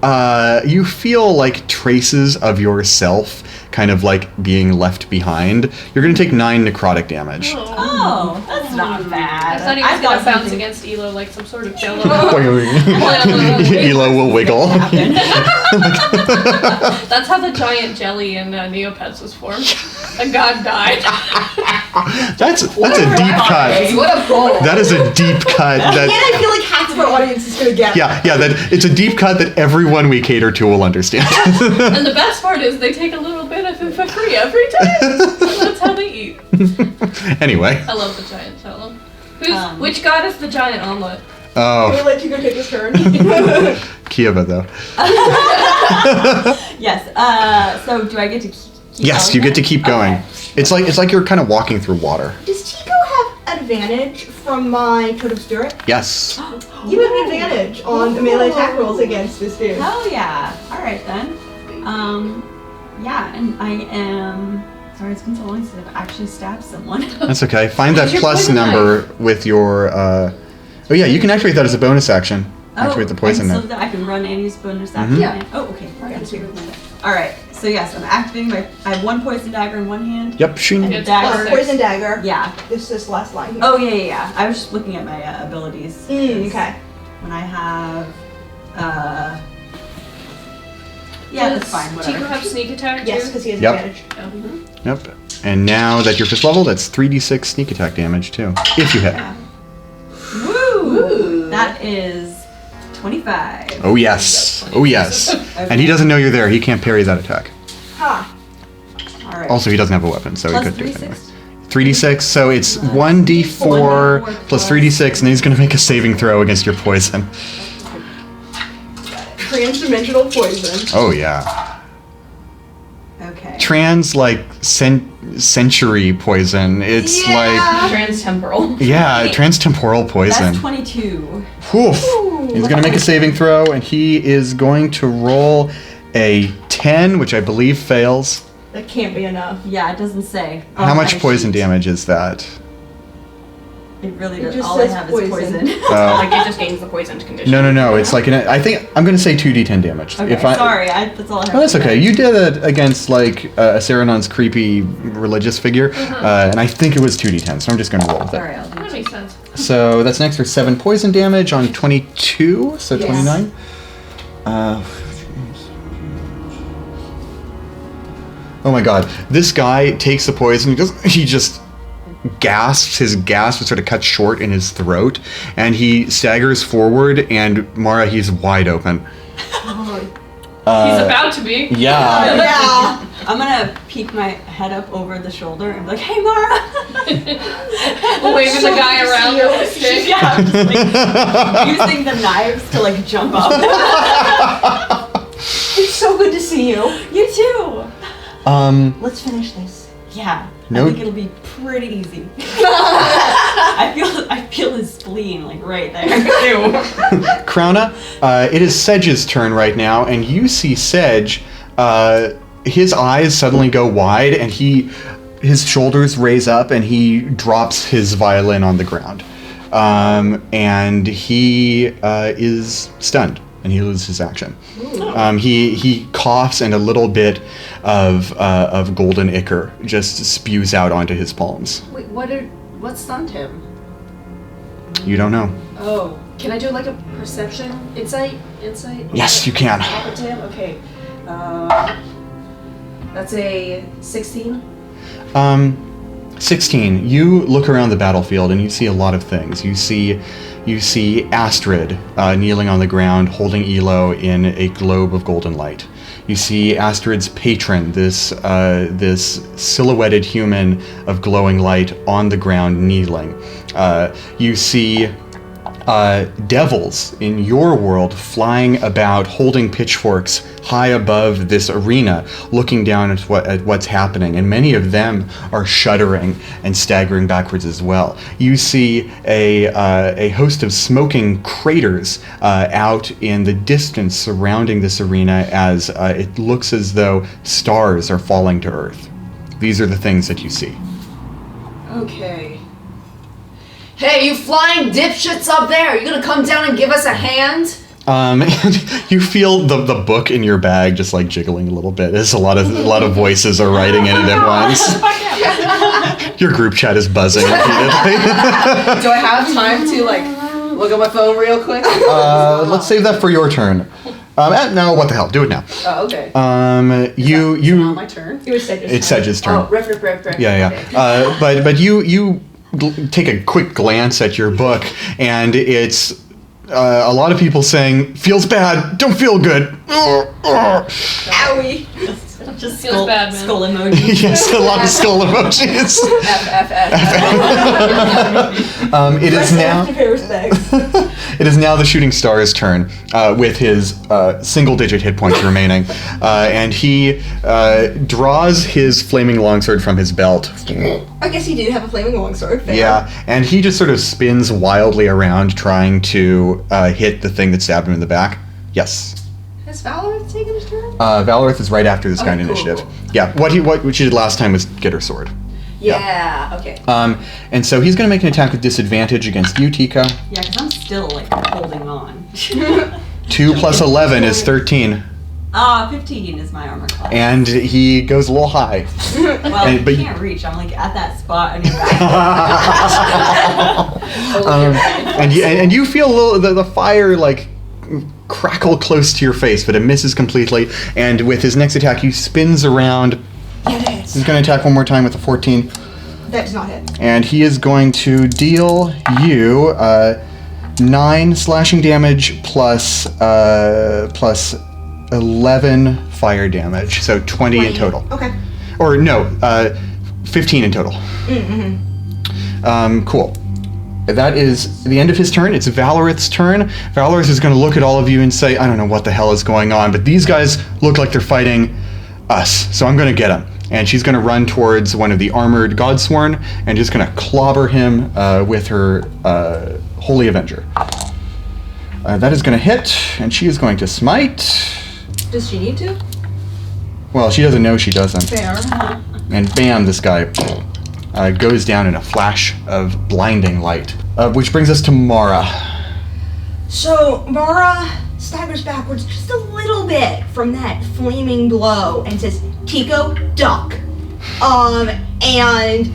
[SPEAKER 1] like traces of yourself kind of like being left behind. You're going to take 9 necrotic damage.
[SPEAKER 5] Oh, that's not bad.
[SPEAKER 2] I thought he was going to bounce against Elo like some sort of jello.
[SPEAKER 1] Elo will wiggle.
[SPEAKER 2] That's how the giant jelly in Neopets was formed. A god died.
[SPEAKER 1] That's a deep cut.
[SPEAKER 3] What a goal.
[SPEAKER 1] That is a deep cut.
[SPEAKER 7] And I feel like half of our audience is gonna get.
[SPEAKER 1] Yeah. That it's a deep cut that everyone we cater to will understand.
[SPEAKER 2] And the best part is they take a little bit of it for free every time. That's how they eat.
[SPEAKER 1] Anyway.
[SPEAKER 2] I love the giant jello. Which god is the giant omelet?
[SPEAKER 1] Oh.
[SPEAKER 7] We'll let you go take this turn.
[SPEAKER 1] Kieva though.
[SPEAKER 5] Yes. So do I get to keep
[SPEAKER 1] Yes,
[SPEAKER 5] going
[SPEAKER 1] you get to
[SPEAKER 5] then?
[SPEAKER 1] keep going.
[SPEAKER 5] Okay.
[SPEAKER 1] It's like you're kind of walking through water.
[SPEAKER 7] Does Tico have advantage from my Totem Spirit?
[SPEAKER 1] Yes.
[SPEAKER 7] You have an advantage on the melee attack rolls against this dude.
[SPEAKER 5] Hell yeah. All right then. Yeah, and I am. Sorry, it's been so long since I've actually stabbed someone.
[SPEAKER 1] That's okay. Find that
[SPEAKER 2] What's your
[SPEAKER 1] plus
[SPEAKER 2] poison
[SPEAKER 1] number with your. Oh yeah, you can activate that as a bonus action. Activate the poison
[SPEAKER 5] so
[SPEAKER 1] knife.
[SPEAKER 5] that I can run and use bonus action.
[SPEAKER 1] Mhm.
[SPEAKER 3] Yeah.
[SPEAKER 5] Oh, okay. All right. So yes, I'm activating my. I have 1 poison dagger in one hand.
[SPEAKER 1] Yep. Shing.
[SPEAKER 5] And a
[SPEAKER 2] It's
[SPEAKER 5] dagger.
[SPEAKER 2] plus
[SPEAKER 7] Poison dagger.
[SPEAKER 5] Yeah.
[SPEAKER 7] This is last line here.
[SPEAKER 5] Oh yeah. I was just looking at my abilities.
[SPEAKER 7] Okay.
[SPEAKER 5] When I have. Yeah, that's fine.
[SPEAKER 2] Does
[SPEAKER 5] Whatever.
[SPEAKER 2] Tico have sneak attack too?
[SPEAKER 7] Yes, because he has
[SPEAKER 1] Yep.
[SPEAKER 7] advantage.
[SPEAKER 1] Yep. And now that you're 5th level, that's 3d6 sneak attack damage too, if you hit.
[SPEAKER 5] Woo! That is 25.
[SPEAKER 1] Oh yes. Oh yes. And he doesn't know you're there. He can't parry that attack.
[SPEAKER 7] Ha!
[SPEAKER 5] All right.
[SPEAKER 1] Also, he doesn't have a weapon, so
[SPEAKER 5] Plus
[SPEAKER 1] he could do it
[SPEAKER 5] 3d6?
[SPEAKER 1] anyway. 3d6, so it's 1d4 plus 3d6, and then he's going to make a saving throw against your poison.
[SPEAKER 7] Transdimensional poison.
[SPEAKER 1] Oh yeah.
[SPEAKER 5] Okay.
[SPEAKER 1] Century poison. It's
[SPEAKER 6] Transtemporal.
[SPEAKER 1] transtemporal poison.
[SPEAKER 5] That's 22.
[SPEAKER 1] Woof. He's going to make a saving throw, and he is going to roll a 10, which I believe fails.
[SPEAKER 7] That can't be enough.
[SPEAKER 5] Yeah, it doesn't say.
[SPEAKER 1] How
[SPEAKER 5] on
[SPEAKER 1] much
[SPEAKER 5] my
[SPEAKER 1] poison
[SPEAKER 5] sheet.
[SPEAKER 1] damage is that?
[SPEAKER 5] It really
[SPEAKER 7] It
[SPEAKER 5] does.
[SPEAKER 7] just
[SPEAKER 5] All I
[SPEAKER 7] says
[SPEAKER 5] have
[SPEAKER 7] poison.
[SPEAKER 5] is poison.
[SPEAKER 6] Like it just gains the poisoned condition.
[SPEAKER 1] No. It's like I think I'm going to say 2d10 damage.
[SPEAKER 5] Okay, sorry. That's all I have.
[SPEAKER 1] No, that's
[SPEAKER 5] to
[SPEAKER 1] okay.
[SPEAKER 5] say.
[SPEAKER 1] You did it against like Saranon's creepy religious figure, and I think it was 2d10, so I'm just going to roll with it.
[SPEAKER 5] Sorry, I'll do
[SPEAKER 2] That makes sense.
[SPEAKER 1] So that's next for 7 poison damage on 22, so
[SPEAKER 3] Yes.
[SPEAKER 1] 29. Oh my god, this guy takes the poison, he just gasps, his gasp sort of cuts short in his throat, and he staggers forward, and Mara, he's wide open.
[SPEAKER 2] He's about to be.
[SPEAKER 1] Yeah.
[SPEAKER 7] Yeah.
[SPEAKER 5] I'm gonna peek my head up over the shoulder and be like, "Hey, Mara!"
[SPEAKER 2] Waving the guy around with a stick.
[SPEAKER 5] Yeah, I'm just like using the knives to like jump up.
[SPEAKER 7] It's so good to see you.
[SPEAKER 5] You too.
[SPEAKER 7] Let's finish this.
[SPEAKER 5] Yeah.
[SPEAKER 1] No-
[SPEAKER 5] I think it'll be pretty easy. I feel his spleen like right there.
[SPEAKER 1] Krona, it is Sedge's turn right now, and you see Sedge, his eyes suddenly go wide, and his shoulders raise up, and he drops his violin on the ground. And he is stunned, and he loses his action. He coughs, and a little bit of golden ichor just spews out onto his palms.
[SPEAKER 3] Wait, what stunned him?
[SPEAKER 1] You don't know.
[SPEAKER 3] Oh, can I do like a perception? Insight?
[SPEAKER 1] Yes, you can.
[SPEAKER 3] Pop it to him? Okay. That's a 16.
[SPEAKER 1] 16. You look around the battlefield and you see a lot of things. You see Astrid kneeling on the ground, holding Elo in a globe of golden light. You see Astrid's patron, this silhouetted human of glowing light on the ground kneeling. You see devils in your world flying about, holding pitchforks high above this arena, looking down at what's happening, and many of them are shuddering and staggering backwards as well. You see a host of smoking craters out in the distance surrounding this arena as it looks as though stars are falling to Earth. These are the things that you see.
[SPEAKER 3] Okay. Hey, you flying dipshits up there! You gonna come down and give us a hand?
[SPEAKER 1] And you feel the book in your bag just like jiggling a little bit as a lot of voices are writing in it at once. Your group chat is buzzing repeatedly.
[SPEAKER 3] Do I have time to like look at my phone real quick?
[SPEAKER 1] Let's save that for your turn. No, what the hell? Do it now.
[SPEAKER 3] Oh, okay.
[SPEAKER 1] You
[SPEAKER 3] It's not my turn.
[SPEAKER 7] It was Sedge's
[SPEAKER 1] It's
[SPEAKER 7] turn.
[SPEAKER 1] Sedge's turn.
[SPEAKER 3] Oh, rip.
[SPEAKER 1] Yeah. But you take a quick glance at your book, and it's a lot of people saying, feels bad, don't feel good.
[SPEAKER 7] Owie.
[SPEAKER 5] Just
[SPEAKER 2] Feels
[SPEAKER 5] skull,
[SPEAKER 2] bad, man.
[SPEAKER 5] skull emoji.
[SPEAKER 1] Yes, a lot of skull emojis. It is now.
[SPEAKER 7] Pay respects.
[SPEAKER 1] It is now the shooting star's turn, with his single-digit hit points remaining, and he draws his flaming longsword from his belt.
[SPEAKER 7] I guess he did have a flaming longsword. Fair.
[SPEAKER 1] Yeah, and he just sort of spins wildly around trying to hit the thing that stabbed him in the back. Yes.
[SPEAKER 3] Has Valorith taken his turn?
[SPEAKER 1] Valorith is right after this guy in
[SPEAKER 3] cool,
[SPEAKER 1] initiative.
[SPEAKER 3] cool.
[SPEAKER 1] Yeah, what she did last time was get her sword.
[SPEAKER 3] Yeah, okay.
[SPEAKER 1] And so he's going to make an attack with disadvantage against you, Tika.
[SPEAKER 5] Yeah, because I'm still like holding on.
[SPEAKER 1] 2 plus 11 is 13.
[SPEAKER 5] 15 is my armor class.
[SPEAKER 1] And he goes a little high.
[SPEAKER 5] Well,
[SPEAKER 1] and- but-
[SPEAKER 5] you can't reach. I'm like at that spot on your back.
[SPEAKER 1] And you feel a little, the fire like crackle close to your face, but it misses completely. And with his next attack, he spins around.
[SPEAKER 7] Yeah, that hits.
[SPEAKER 1] He's going to attack one more time with a 14.
[SPEAKER 7] That does not hit.
[SPEAKER 1] And he is going to deal you 9 slashing damage plus 11 fire damage, so 20 in total.
[SPEAKER 7] Okay.
[SPEAKER 1] Or no, 15 in total. Cool. That is the end of his turn. It's Valorith's turn. Valorith is going to look at all of you and say, I don't know what the hell is going on, but these guys look like they're fighting us, so I'm going to get them. And she's going to run towards one of the armored Godsworn and just going to clobber him with her Holy Avenger. That is going to hit, and she is going to smite.
[SPEAKER 7] Does she need to?
[SPEAKER 1] Well, she doesn't know she doesn't.
[SPEAKER 7] Fair.
[SPEAKER 1] And bam, this guy goes down in a flash of blinding light. Which brings us to Mara.
[SPEAKER 7] So Mara staggers backwards just a little bit from that flaming blow and says, "Tico, duck." And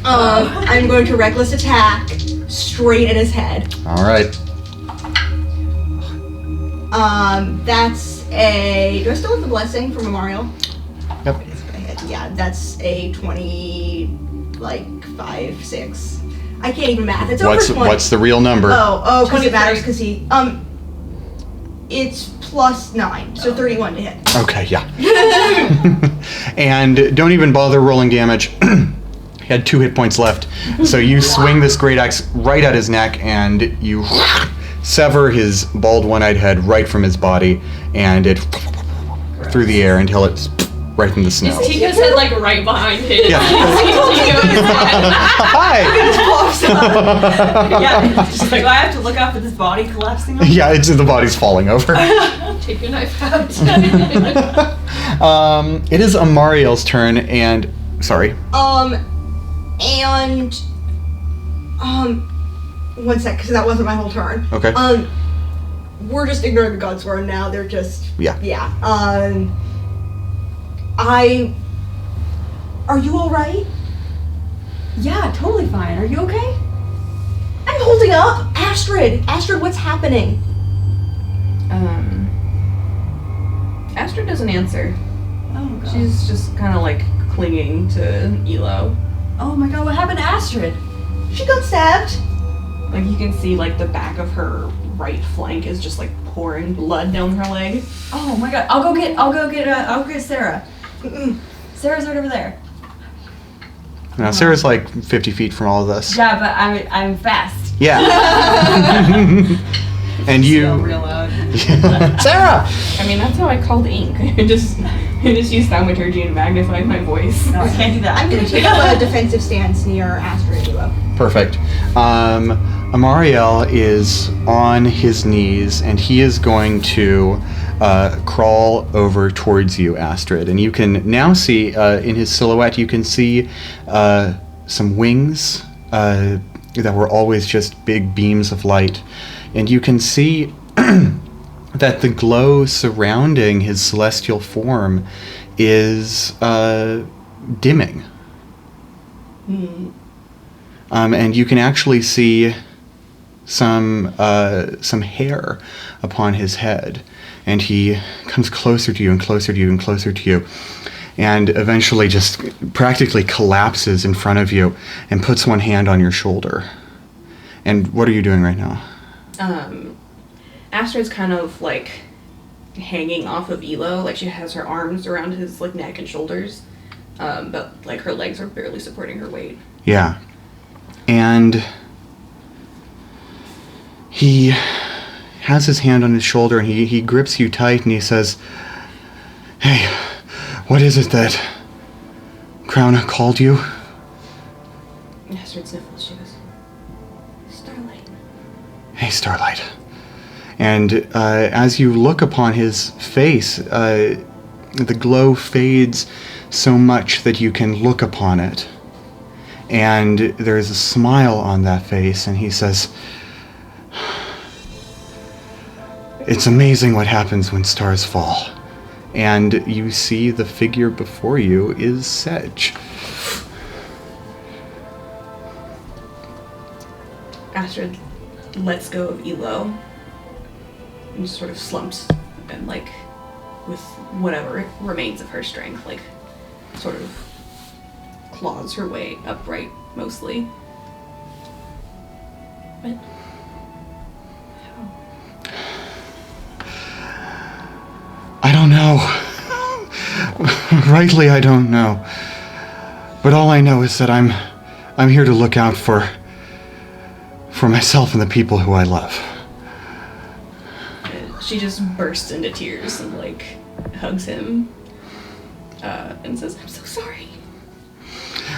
[SPEAKER 7] I'm going to reckless attack straight at his head.
[SPEAKER 1] All right.
[SPEAKER 7] That's a. Do I still have the blessing from Memorial?
[SPEAKER 1] Yep.
[SPEAKER 7] It's gonna hit. Yeah, that's a 20, like 5, 6. I can't even math. It's over 20.
[SPEAKER 1] What's the real number?
[SPEAKER 7] Oh, because it matters because he. It's plus 9, so 31 to hit.
[SPEAKER 1] Okay, yeah. And don't even bother rolling damage. He had 2 hit points left. So you swing this great axe right at his neck, and you sever his bald one-eyed head right from his body, and it through the air until it's right in the snow.
[SPEAKER 2] Is Tika's head like right behind his?
[SPEAKER 1] Yeah. Hi!
[SPEAKER 5] Yeah. Just like, do I have to look out for this body collapsing? On?
[SPEAKER 1] Yeah, the body's falling over.
[SPEAKER 2] Take your knife out.
[SPEAKER 1] It is Amariel's turn, and sorry.
[SPEAKER 7] One sec, because that wasn't my whole turn.
[SPEAKER 1] Okay.
[SPEAKER 7] We're just ignoring the Godsworn now. They're just.
[SPEAKER 1] Yeah.
[SPEAKER 7] Yeah. Are you alright?
[SPEAKER 5] Yeah, totally fine. Are you okay?
[SPEAKER 7] I'm holding up! Astrid! Astrid, what's happening?
[SPEAKER 6] Astrid doesn't answer.
[SPEAKER 5] Oh god.
[SPEAKER 6] She's just kind of like clinging to Elo.
[SPEAKER 5] Oh my god, what happened to Astrid?
[SPEAKER 7] She got stabbed.
[SPEAKER 6] Like you can see like the back of her right flank is just like pouring blood down her leg.
[SPEAKER 5] Oh my god, I'll go get Sarah. Sarah's right over there.
[SPEAKER 1] Now, Sarah's like 50 feet from all of us.
[SPEAKER 5] Yeah, but I'm fast.
[SPEAKER 1] Yeah. And you...
[SPEAKER 5] Real loud.
[SPEAKER 1] Sarah!
[SPEAKER 6] I mean, that's how I called ink. I just use thaumaturgy and magnify my voice.
[SPEAKER 5] No, I can't do that.
[SPEAKER 7] I'm gonna take up a defensive stance near Astrid and Hilo.
[SPEAKER 1] Perfect. Amariel is on his knees, and he is going to crawl over towards you, Astrid. And you can now see, in his silhouette, you can see some wings that were always just big beams of light. And you can see that the glow surrounding his celestial form is dimming. And you can actually see some hair upon his head, and he comes closer to you and closer to you and closer to you, and eventually just practically collapses in front of you and puts one hand on your shoulder. And what are you doing right now?
[SPEAKER 6] Astrid's kind of like hanging off of Elo, like she has her arms around his like neck and shoulders, but like her legs are barely supporting her weight.
[SPEAKER 1] Yeah. And he has his hand on his shoulder, and he grips you tight, and he says, "Hey, what is it that Crown called you?"
[SPEAKER 6] Astrid sniffles. She goes, "Starlight."
[SPEAKER 1] "Hey, Starlight." And as you look upon his face, the glow fades so much that you can look upon it. And there's a smile on that face, and he says, "It's amazing what happens when stars fall." And you see the figure before you is Sedge.
[SPEAKER 6] Astrid lets go of Elo and just sort of slumps and like with whatever remains of her strength, like sort of claws her way upright mostly. But
[SPEAKER 1] I don't know. Rightly, I don't know. But all I know is that I'm here to look out for myself and the people who I love.
[SPEAKER 6] she just bursts into tears and like hugs him and says, "I'm so sorry."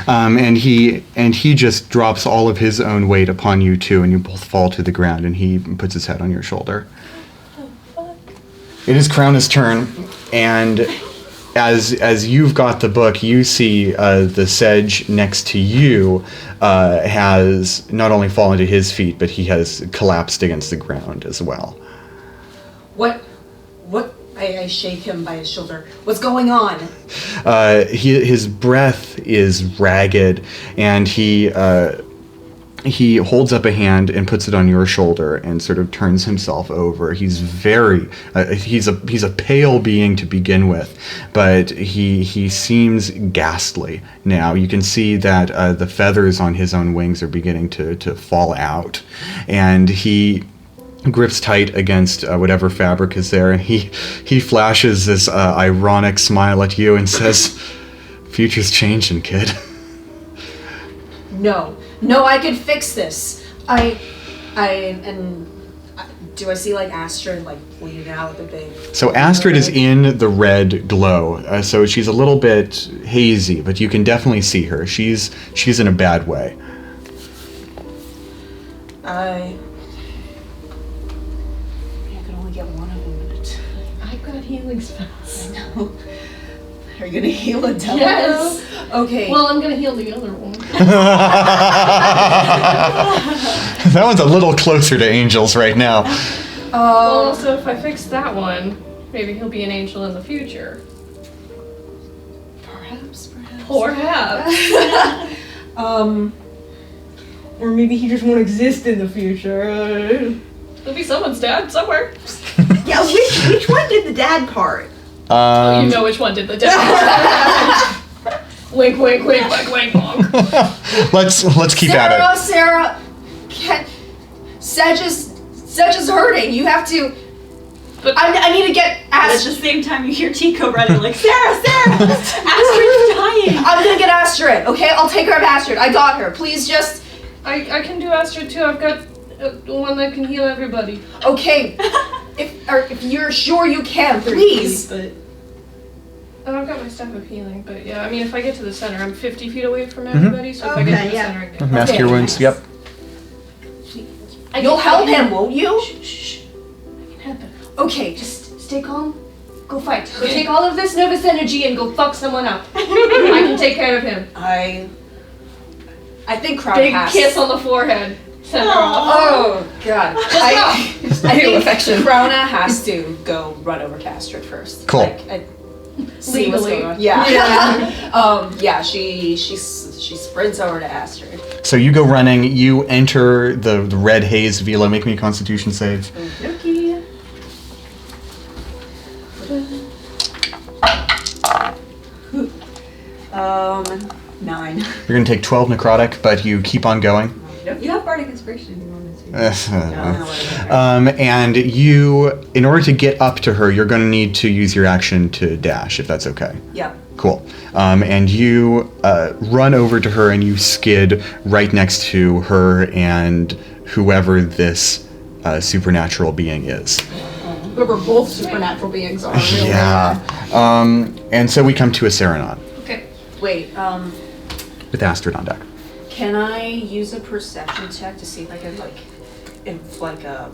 [SPEAKER 1] And he just drops all of his own weight upon you too, and you both fall to the ground, and he puts his head on your shoulder.
[SPEAKER 6] Oh, fuck.
[SPEAKER 1] It is Crown's turn, and as you've got the book, you see the sedge next to you has not only fallen to his feet, but he has collapsed against the ground as well.
[SPEAKER 3] What? I shake him by his shoulder. What's going on?
[SPEAKER 1] His breath is ragged, and he holds up a hand and puts it on your shoulder and sort of turns himself over. He's very he's a pale being to begin with, but he seems ghastly now. You can see that the feathers on his own wings are beginning to fall out, and he grips tight against whatever fabric is there, and he flashes this ironic smile at you and says, "Future's changing, kid."
[SPEAKER 3] No, I can fix this. Do I see like Astrid like bleeding out with a big...
[SPEAKER 1] So Astrid is in the red glow, so she's a little bit hazy, but you can definitely see her. She's in a bad way.
[SPEAKER 3] I can only get one of them, but
[SPEAKER 2] I've got healing spells.
[SPEAKER 3] I know. Are you gonna heal a devil?
[SPEAKER 2] Yes.
[SPEAKER 3] Okay.
[SPEAKER 2] Well, I'm gonna heal the other one.
[SPEAKER 1] That one's a little closer to angels right now.
[SPEAKER 2] Well, so if I fix that one, maybe he'll be an angel in the future.
[SPEAKER 3] Perhaps.
[SPEAKER 2] Perhaps.
[SPEAKER 3] Or maybe he just won't exist in the future.
[SPEAKER 2] There'll be someone's dad somewhere.
[SPEAKER 7] Yeah, which one did the dad part?
[SPEAKER 2] You know which one did the dad. Wink, wink, wink, wink, wink, wink.
[SPEAKER 1] Let's keep at it.
[SPEAKER 3] Sarah, Sedge is hurting. You have to.
[SPEAKER 2] But
[SPEAKER 3] I need to get
[SPEAKER 5] At the
[SPEAKER 3] Astrid.
[SPEAKER 5] same time, you hear Tico running like, Sarah, Astrid's dying.
[SPEAKER 3] I'm gonna get Astrid. Okay, I'll take care of Astrid. I got her. Please just.
[SPEAKER 2] I can do Astrid too. I've got one that can heal everybody.
[SPEAKER 3] Okay. if you're sure you can, please.
[SPEAKER 2] But I've got my staff of healing. But yeah, I mean, if I get to the center, I'm 50 feet away from everybody. So if I get to the center, I get.
[SPEAKER 1] Mask your wounds. Yep.
[SPEAKER 3] You'll help him, won't you?
[SPEAKER 2] Shh. I can help him.
[SPEAKER 3] Okay, just stay calm. Go fight. Go take all of this nervous energy and go fuck someone up.
[SPEAKER 2] I can take care of him.
[SPEAKER 3] I think Crowd
[SPEAKER 2] Big
[SPEAKER 3] has.
[SPEAKER 2] kiss on the forehead. Send her off.
[SPEAKER 3] Oh god. I think
[SPEAKER 6] affection.
[SPEAKER 3] Crowna has to go run over to Astrid first.
[SPEAKER 1] Cool.
[SPEAKER 3] See what's
[SPEAKER 2] Legally.
[SPEAKER 3] going on. Yeah. Yeah. She sprints over to Astrid.
[SPEAKER 1] So you go running. You enter the red haze velo. Make me a Constitution save.
[SPEAKER 3] Okay. 9.
[SPEAKER 1] You're gonna take 12 necrotic, but you keep on going.
[SPEAKER 5] You have Bardic Inspiration if you want to.
[SPEAKER 1] And you, in order to get up to her, you're going to need to use your action to dash, if that's okay.
[SPEAKER 3] Yep.
[SPEAKER 1] Cool. And you run over to her and you skid right next to her and whoever this supernatural being is.
[SPEAKER 3] Whoever both supernatural beings are. Really.
[SPEAKER 1] Yeah. And so we come to a Serenon
[SPEAKER 2] Okay.
[SPEAKER 3] Wait.
[SPEAKER 1] with Astrid on deck.
[SPEAKER 3] Can I use a perception check to see if I can if a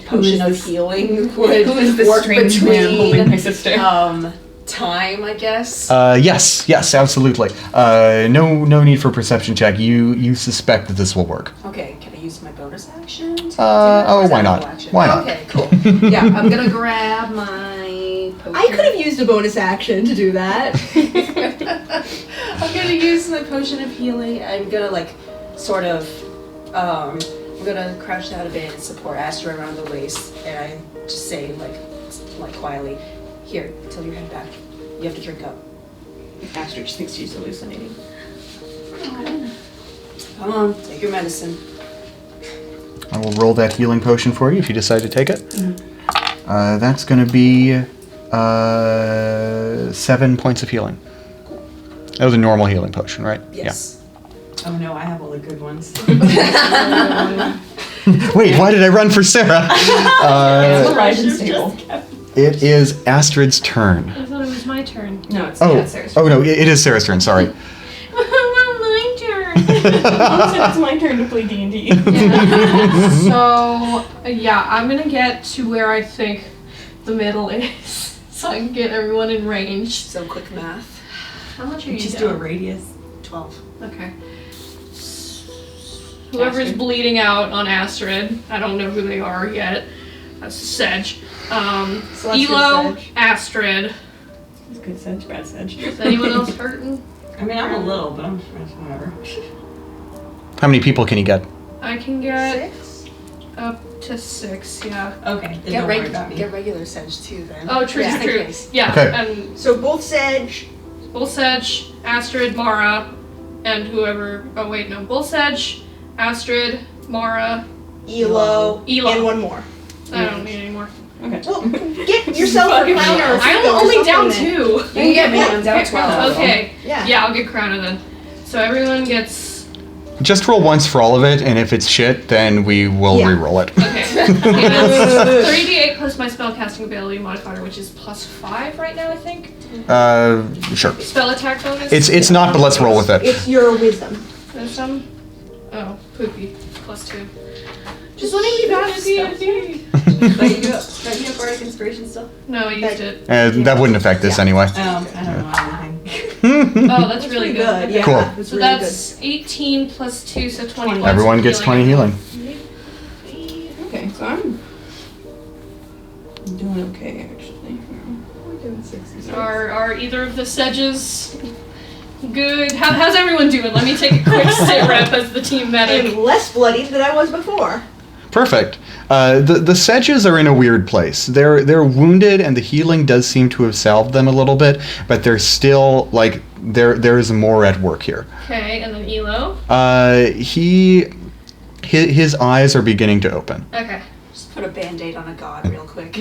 [SPEAKER 3] potion of healing would
[SPEAKER 6] Who is this
[SPEAKER 3] work
[SPEAKER 6] strange man holding my
[SPEAKER 3] between
[SPEAKER 6] sister?
[SPEAKER 3] time, I guess?
[SPEAKER 1] Yes, absolutely. No need for a perception check. You suspect that this will work.
[SPEAKER 3] Okay, can I use my bonus action? To do
[SPEAKER 1] Oh,
[SPEAKER 3] that, or is
[SPEAKER 1] why
[SPEAKER 3] that
[SPEAKER 1] not?
[SPEAKER 3] double action?
[SPEAKER 1] Why not?
[SPEAKER 3] Okay, cool. Yeah, I'm gonna grab my potion.
[SPEAKER 7] I could have used a bonus action to do that.
[SPEAKER 3] I'm gonna use my potion of healing. I'm gonna I'm gonna crouch down a bit and support Astrid around the waist, and I just say like quietly, "Here, tilt your head back. You have to drink up."
[SPEAKER 6] Astrid just thinks she's hallucinating.
[SPEAKER 3] Come on, take your medicine.
[SPEAKER 1] I will roll that healing potion for you if you decide to take it. That's going to be 7 points of healing. That was a normal healing potion, right?
[SPEAKER 3] Yes.
[SPEAKER 5] Oh no, I have all the good ones.
[SPEAKER 1] Yeah. Wait, why did I run for Sarah?
[SPEAKER 6] It's the Ryden's table.
[SPEAKER 1] It is Astrid's turn.
[SPEAKER 2] I thought it was my turn.
[SPEAKER 6] No, it's
[SPEAKER 1] Oh,
[SPEAKER 6] not Sarah's.
[SPEAKER 1] oh no, it is Sarah's turn. Sorry.
[SPEAKER 2] Well, my turn.
[SPEAKER 6] It's my turn to play D&D.
[SPEAKER 2] So, yeah, I'm gonna get to where I think the middle is, so I can get everyone in range.
[SPEAKER 3] So quick math.
[SPEAKER 2] How much are you
[SPEAKER 5] Just
[SPEAKER 2] down?
[SPEAKER 5] do a radius.
[SPEAKER 3] 12.
[SPEAKER 2] Okay. Whoever's
[SPEAKER 6] Astrid.
[SPEAKER 2] bleeding out on Astrid, I don't know who they are yet. That's Sedge.
[SPEAKER 3] Celestial
[SPEAKER 2] Elo,
[SPEAKER 3] Sedge.
[SPEAKER 2] Astrid.
[SPEAKER 5] It's good sedge, bad sedge.
[SPEAKER 2] Is anyone else hurting?
[SPEAKER 5] I mean, I'm a little, but I'm whatever.
[SPEAKER 1] How many people can you get?
[SPEAKER 2] I can get
[SPEAKER 3] 6?
[SPEAKER 2] up to 6, yeah.
[SPEAKER 5] Okay, then don't worry about me.
[SPEAKER 3] Get regular Sedge too then.
[SPEAKER 2] Oh, true,
[SPEAKER 3] Just in
[SPEAKER 2] true.
[SPEAKER 3] case.
[SPEAKER 2] Yeah,
[SPEAKER 1] Okay.
[SPEAKER 2] and
[SPEAKER 7] So both Sedge.
[SPEAKER 2] Bull Sedge, Astrid, Mara, and whoever. Oh, wait, no. Bull Sedge, Astrid, Mara.
[SPEAKER 7] Elo,
[SPEAKER 2] Elo.
[SPEAKER 7] and one more.
[SPEAKER 2] I don't need any more.
[SPEAKER 6] Okay.
[SPEAKER 7] Well, get yourself a
[SPEAKER 6] Fucking
[SPEAKER 7] crown or
[SPEAKER 2] I'm
[SPEAKER 7] something
[SPEAKER 2] only down
[SPEAKER 7] then.
[SPEAKER 2] 2.
[SPEAKER 3] You can get me. I'm down 12.
[SPEAKER 2] Okay.
[SPEAKER 7] Yeah.
[SPEAKER 2] Yeah, I'll get Crowna then. So everyone gets.
[SPEAKER 1] Just roll once for all of it, and if it's shit, then we will
[SPEAKER 7] Yeah.
[SPEAKER 1] re-roll it.
[SPEAKER 2] Okay. It's 3d8 plus my spellcasting ability modifier, which is +5 right now, I think.
[SPEAKER 1] Sure.
[SPEAKER 2] Spell attack bonus.
[SPEAKER 1] It's not, but let's roll with it.
[SPEAKER 7] It's your wisdom.
[SPEAKER 2] There's some. Oh, poopy. +2. Just letting me back to D&D.
[SPEAKER 5] But you have Bardic Inspiration still?
[SPEAKER 2] No, I used it.
[SPEAKER 1] That wouldn't affect this anyway.
[SPEAKER 5] I don't know anything.
[SPEAKER 2] Oh, that's really good.
[SPEAKER 7] Yeah.
[SPEAKER 1] Cool.
[SPEAKER 7] It's
[SPEAKER 2] So
[SPEAKER 7] really
[SPEAKER 2] that's 18 plus 2, so 20 points.
[SPEAKER 1] Everyone
[SPEAKER 2] of
[SPEAKER 1] gets 20 healing.
[SPEAKER 6] Okay, so I'm doing okay, actually.
[SPEAKER 5] We're doing 66.
[SPEAKER 2] Are either of the Sedges good? How's everyone doing? Let me take a quick sit rep as the team medic.
[SPEAKER 7] And less bloodied than I was before.
[SPEAKER 1] Perfect. The Sedges are in a weird place. They're wounded, and the healing does seem to have salved them a little bit, but they're still, like, there is more at work here.
[SPEAKER 2] Okay, and then Elo.
[SPEAKER 1] His eyes are beginning to open.
[SPEAKER 2] Okay.
[SPEAKER 3] Just put a band-aid on a god real quick.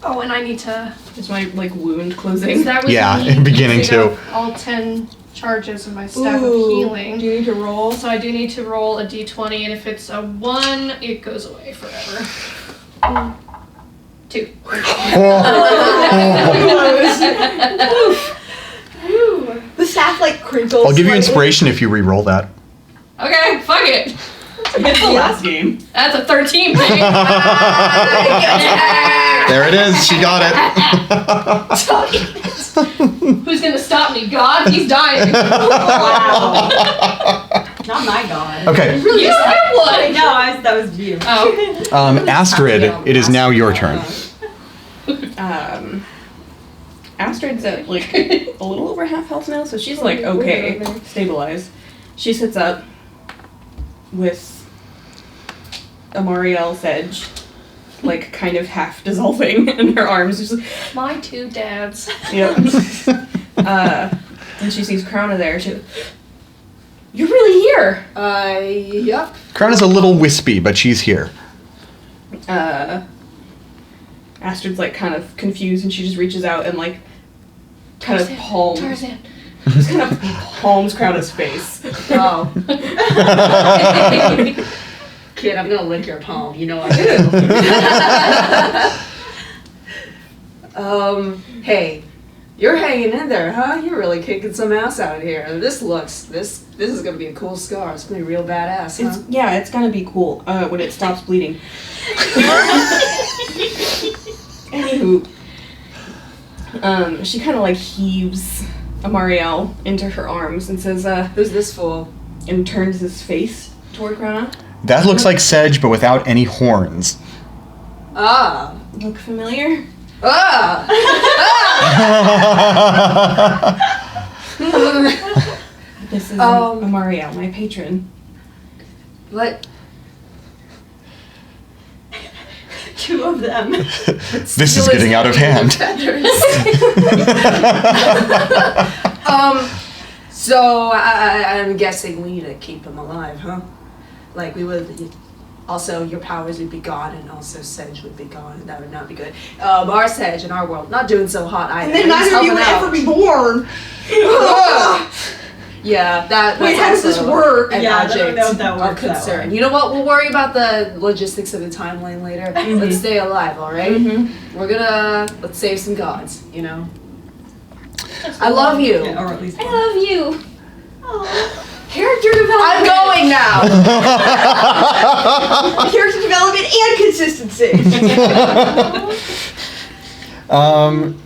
[SPEAKER 2] Oh, and I need to.
[SPEAKER 6] Is my wound
[SPEAKER 2] Is
[SPEAKER 6] closing?
[SPEAKER 2] that what
[SPEAKER 1] Yeah,
[SPEAKER 2] you need
[SPEAKER 1] beginning to.
[SPEAKER 2] go all 10 charges of my staff of
[SPEAKER 3] Do
[SPEAKER 2] healing.
[SPEAKER 3] you need to roll?
[SPEAKER 2] So I do need to roll a d20, and if it's a 1, it goes away forever. 2.
[SPEAKER 7] The staff crinkles.
[SPEAKER 1] I'll give you
[SPEAKER 7] slightly.
[SPEAKER 1] inspiration if you re-roll that.
[SPEAKER 2] Okay, fuck it.
[SPEAKER 6] It's the last game.
[SPEAKER 2] That's a 13, babe.
[SPEAKER 1] There it is. She got it.
[SPEAKER 2] Who's gonna stop me? God, he's dying.
[SPEAKER 5] Wow. Not my god.
[SPEAKER 1] Okay.
[SPEAKER 2] You have one.
[SPEAKER 5] No, that was you.
[SPEAKER 2] Oh.
[SPEAKER 1] Astrid, it is now your turn.
[SPEAKER 6] Astrid's at a little over half health now, so she's okay, stabilized. She sits up with Amariel Sedge, kind of half dissolving in her arms. Just
[SPEAKER 2] My 2 dads.
[SPEAKER 6] yep. And she sees Krona there. You're really here.
[SPEAKER 3] Yep.
[SPEAKER 1] Crown is a little wispy, but she's here.
[SPEAKER 6] Astrid's kind of confused, and she just reaches out and kind of palms.
[SPEAKER 2] Tarzan.
[SPEAKER 6] Just kind of palms Crona's face.
[SPEAKER 3] Oh. Kid, I'm gonna lick your palm. You know I do. Hey, you're hanging in there, huh? You're really kicking some ass out here. This is gonna be a cool scar. It's gonna be real badass, huh?
[SPEAKER 6] It's gonna be cool when it stops bleeding. Anywho, she kind of heaves Amariel into her arms and says,
[SPEAKER 3] Who's this fool?
[SPEAKER 6] and turns his face toward Krona.
[SPEAKER 1] That looks like Sedge, but without any horns.
[SPEAKER 3] Ah.
[SPEAKER 6] Look familiar?
[SPEAKER 3] Ah!
[SPEAKER 6] This is Amariel, my patron.
[SPEAKER 3] What?
[SPEAKER 5] 2 of them.
[SPEAKER 1] This is getting out of hand.
[SPEAKER 3] So I'm guessing we need to keep him alive, huh? We would. Also, your powers would be gone, and also Sedge would be gone, and that would not be good. Our Sedge in our world, not doing so hot either.
[SPEAKER 7] And then neither of you would ever be born.
[SPEAKER 3] Yeah, that's
[SPEAKER 7] Wait, how does this
[SPEAKER 3] also
[SPEAKER 7] work?
[SPEAKER 3] an
[SPEAKER 5] Yeah, I don't
[SPEAKER 3] object
[SPEAKER 5] know if that
[SPEAKER 3] of
[SPEAKER 5] works that
[SPEAKER 3] concern.
[SPEAKER 5] way.
[SPEAKER 3] You know what? We'll worry about the logistics of the timeline later. Let's stay alive, all right? Let's save some gods. I love you.
[SPEAKER 5] Yeah, or at least
[SPEAKER 2] I love you.
[SPEAKER 3] Character development. I'm going now.
[SPEAKER 7] Character development and consistency.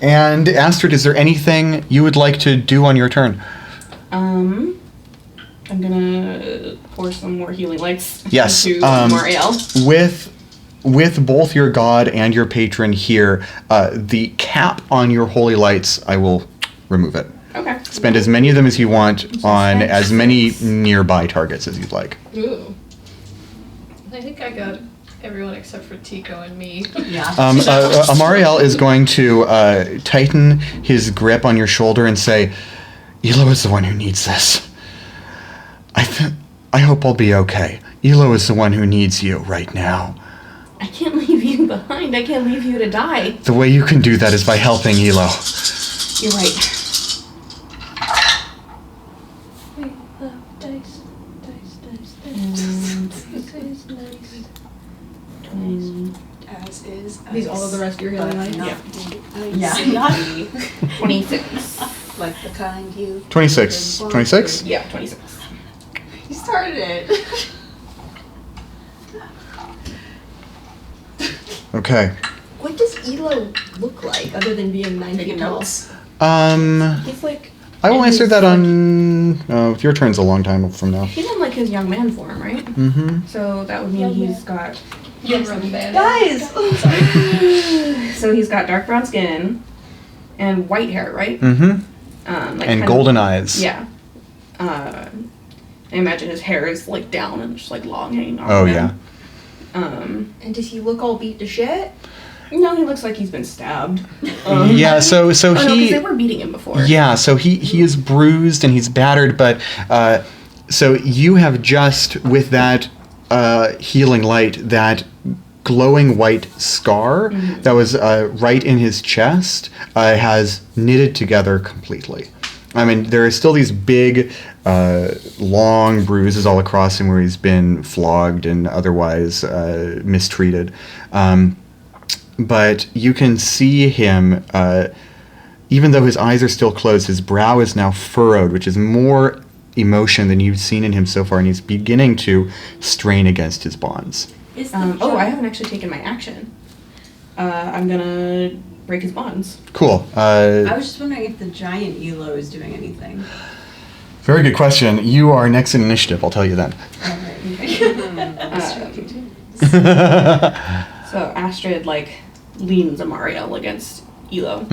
[SPEAKER 1] And Astrid, is there anything you would like to do on your turn?
[SPEAKER 6] I'm gonna pour some more healing lights
[SPEAKER 1] Yes,
[SPEAKER 6] into Amariel.
[SPEAKER 1] With both your god and your patron here, the cap on your holy lights, I will remove it.
[SPEAKER 6] Okay.
[SPEAKER 1] Spend as many of them as you want on as many nearby targets as you'd like.
[SPEAKER 2] Ooh. I think I got everyone except for Tico and me.
[SPEAKER 5] Yeah.
[SPEAKER 1] Amariel is going to tighten his grip on your shoulder and say, Elo is the one who needs this. I hope I'll be okay. Elo is the one who needs you right now.
[SPEAKER 6] I can't leave you behind. I can't leave you to die.
[SPEAKER 1] The way you can do that is by helping Elo.
[SPEAKER 6] You're right.
[SPEAKER 3] As is.
[SPEAKER 6] These all of the rest of your healing lights?
[SPEAKER 5] Yeah.
[SPEAKER 6] Yeah. 26.
[SPEAKER 3] Like the kind you.
[SPEAKER 1] 26. 26?
[SPEAKER 6] Yeah, 26.
[SPEAKER 3] You started it.
[SPEAKER 1] Okay.
[SPEAKER 7] What does Elo look like other than being 9 feet tall?
[SPEAKER 6] He's
[SPEAKER 1] I will answer that on... your turn's a long time from now.
[SPEAKER 6] he's in his young man form, right?
[SPEAKER 1] Mm-hmm.
[SPEAKER 6] So that would mean he's got...
[SPEAKER 2] You're rubber band.
[SPEAKER 7] Guys!
[SPEAKER 6] So he's got dark brown skin and white hair, right?
[SPEAKER 1] Mm-hmm.
[SPEAKER 6] And
[SPEAKER 1] And golden eyes.
[SPEAKER 6] Yeah. I imagine his hair is down and just long hanging off.
[SPEAKER 1] Oh,
[SPEAKER 6] of
[SPEAKER 1] yeah.
[SPEAKER 6] him.
[SPEAKER 7] And does he look all beat to shit?
[SPEAKER 6] No, he looks like he's been stabbed.
[SPEAKER 1] Yeah, so
[SPEAKER 6] Oh, no,
[SPEAKER 1] he...
[SPEAKER 6] because they were beating him before.
[SPEAKER 1] Yeah, so he is bruised and he's battered, but so you have just, with that healing light, that glowing white scar that was right in his chest has knitted together completely. I mean, there are still these big, long bruises all across him where he's been flogged and otherwise mistreated. But you can see him, even though his eyes are still closed, his brow is now furrowed, which is more emotion than you've seen in him so far, and he's beginning to strain against his bonds.
[SPEAKER 6] I haven't actually taken my action. I'm gonna break his bonds.
[SPEAKER 1] Cool.
[SPEAKER 5] I was just wondering if the giant Elo is doing anything.
[SPEAKER 1] Very good question. You are next in initiative, I'll tell you that.
[SPEAKER 6] So Astrid, leans Amariel against Elo.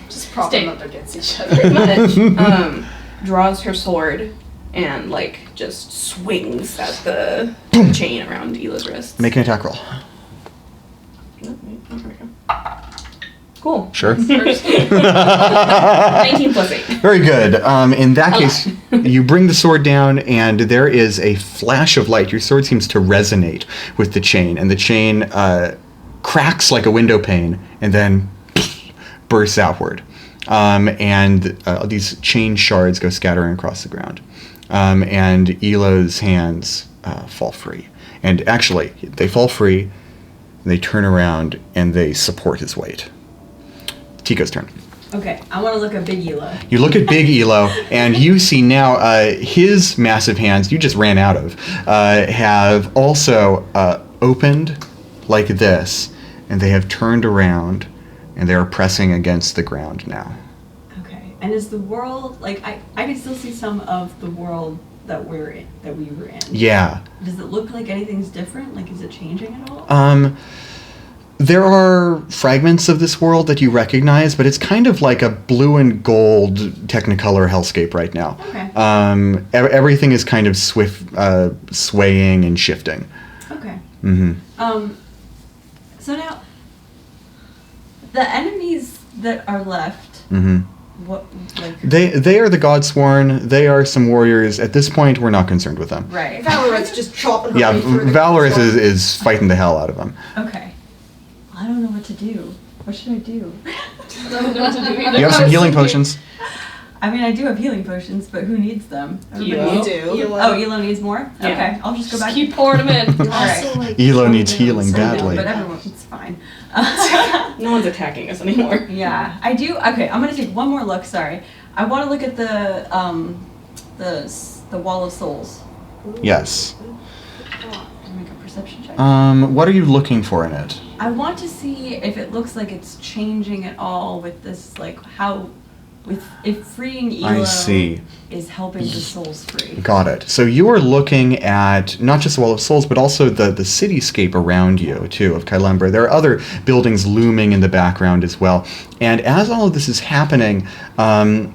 [SPEAKER 3] Just prop them up against each other.
[SPEAKER 6] Pretty much. Draws her sword and, just swings at the chain around Elo's wrist.
[SPEAKER 1] Make an attack roll.
[SPEAKER 6] Oh, wait, oh, here we go. Cool.
[SPEAKER 1] Sure.
[SPEAKER 6] 19 plus 8.
[SPEAKER 1] Very good. In that case, you bring the sword down, and there is a flash of light. Your sword seems to resonate with the chain, and the chain cracks like a window pane, and then bursts outward. And these chain shards go scattering across the ground. And Elo's hands fall free. And actually, they fall free, they turn around, and they support his weight. Tico's turn.
[SPEAKER 5] Okay, I want to look at Big Elo.
[SPEAKER 1] You look at Big Elo, and you see now his massive hands, you just ran out of, have also opened like this, and they have turned around, and they are pressing against the ground now.
[SPEAKER 5] Okay, and is the world, I can still see some of the world that we were in.
[SPEAKER 1] Yeah.
[SPEAKER 5] Does it look like anything's different? Is it changing at all?
[SPEAKER 1] There are fragments of this world that you recognize, but it's kind of like a blue and gold Technicolor hellscape right now.
[SPEAKER 5] Okay.
[SPEAKER 1] Everything is kind of swaying and shifting.
[SPEAKER 5] Okay.
[SPEAKER 1] Mm-hmm.
[SPEAKER 5] So now, the enemies that are left, what,
[SPEAKER 1] They are the Godsworn. They are some warriors. At this point, we're not concerned with them.
[SPEAKER 5] Right.
[SPEAKER 3] Valorous just chopping her
[SPEAKER 1] Yeah,
[SPEAKER 3] way through the
[SPEAKER 1] Valorous is fighting the hell out of them.
[SPEAKER 5] Okay. I don't know what to do. What should I do?
[SPEAKER 2] I don't know what to do either.
[SPEAKER 1] You have some healing potions.
[SPEAKER 5] I mean, I do have healing potions, but who needs them?
[SPEAKER 6] Elo.
[SPEAKER 3] You do.
[SPEAKER 5] Oh, Elo needs more?
[SPEAKER 6] Yeah.
[SPEAKER 5] Okay, I'll just go
[SPEAKER 2] Just
[SPEAKER 5] back.
[SPEAKER 2] keep pouring them in.
[SPEAKER 5] Alright.
[SPEAKER 1] Elo needs healing
[SPEAKER 5] I know,
[SPEAKER 1] badly.
[SPEAKER 5] but everyone's fine.
[SPEAKER 6] No one's attacking us anymore.
[SPEAKER 5] Yeah, I do. Okay, I'm gonna take one more look. Sorry, I want to look at the Wall of Souls.
[SPEAKER 1] Yes.
[SPEAKER 5] Make a perception check.
[SPEAKER 1] What are you looking for in it?
[SPEAKER 5] I want to see if it looks like it's changing at all with this, if freeing Elo
[SPEAKER 1] I see.
[SPEAKER 5] is helping the souls free.
[SPEAKER 1] Got it. So you are looking at not just the Wall of Souls, but also the cityscape around you, too, of Kylembra. There are other buildings looming in the background as well. And as all of this is happening,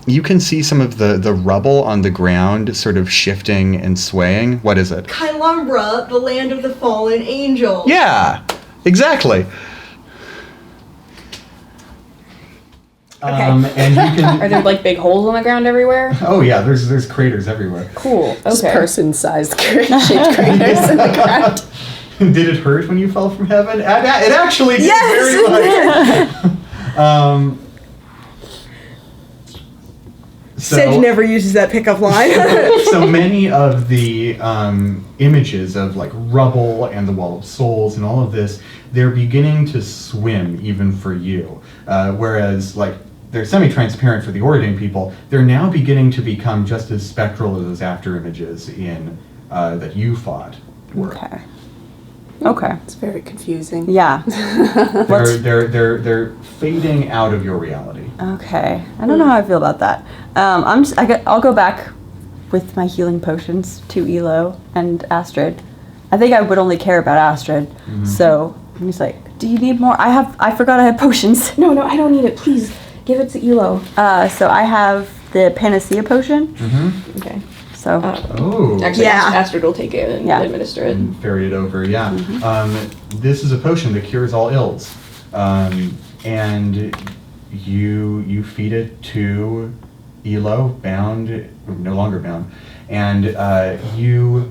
[SPEAKER 1] you can see some of the rubble on the ground sort of shifting and swaying. What is it?
[SPEAKER 3] Kylembra, the land of the fallen angels.
[SPEAKER 1] Yeah, exactly. And you can.
[SPEAKER 6] Are there big holes on the ground everywhere?
[SPEAKER 1] Oh yeah, there's craters everywhere.
[SPEAKER 6] Cool.
[SPEAKER 3] Just
[SPEAKER 6] Okay.
[SPEAKER 3] person-sized shaped craters in the ground.
[SPEAKER 1] Did it hurt when you fell from heaven? It actually did
[SPEAKER 3] Yes,
[SPEAKER 1] very much.
[SPEAKER 3] Sid never uses that pickup line.
[SPEAKER 1] So many of the images of rubble and the Wall of Souls and all of this, they're beginning to swim even for you. Whereas they're semi-transparent for the Auredane people, they're now beginning to become just as spectral as those after images in that you fought were.
[SPEAKER 8] Okay.
[SPEAKER 3] It's very confusing.
[SPEAKER 8] Yeah.
[SPEAKER 1] They're fading out of your reality.
[SPEAKER 8] Okay. I don't know how I feel about that. I'll go back with my healing potions to Elo and Astrid. I think I would only care about Astrid. So I'm just do you need more? I forgot I had potions.
[SPEAKER 6] No, I don't need it. Please give it to Elo.
[SPEAKER 8] So I have the Panacea potion.
[SPEAKER 6] Okay.
[SPEAKER 8] So
[SPEAKER 6] Actually,
[SPEAKER 7] Yeah.
[SPEAKER 6] Astrid will take it and
[SPEAKER 8] Yeah.
[SPEAKER 6] administer it.
[SPEAKER 1] And ferry it over, yeah. This is a potion that cures all ills. And you feed it to Elo, bound, no longer bound. And as you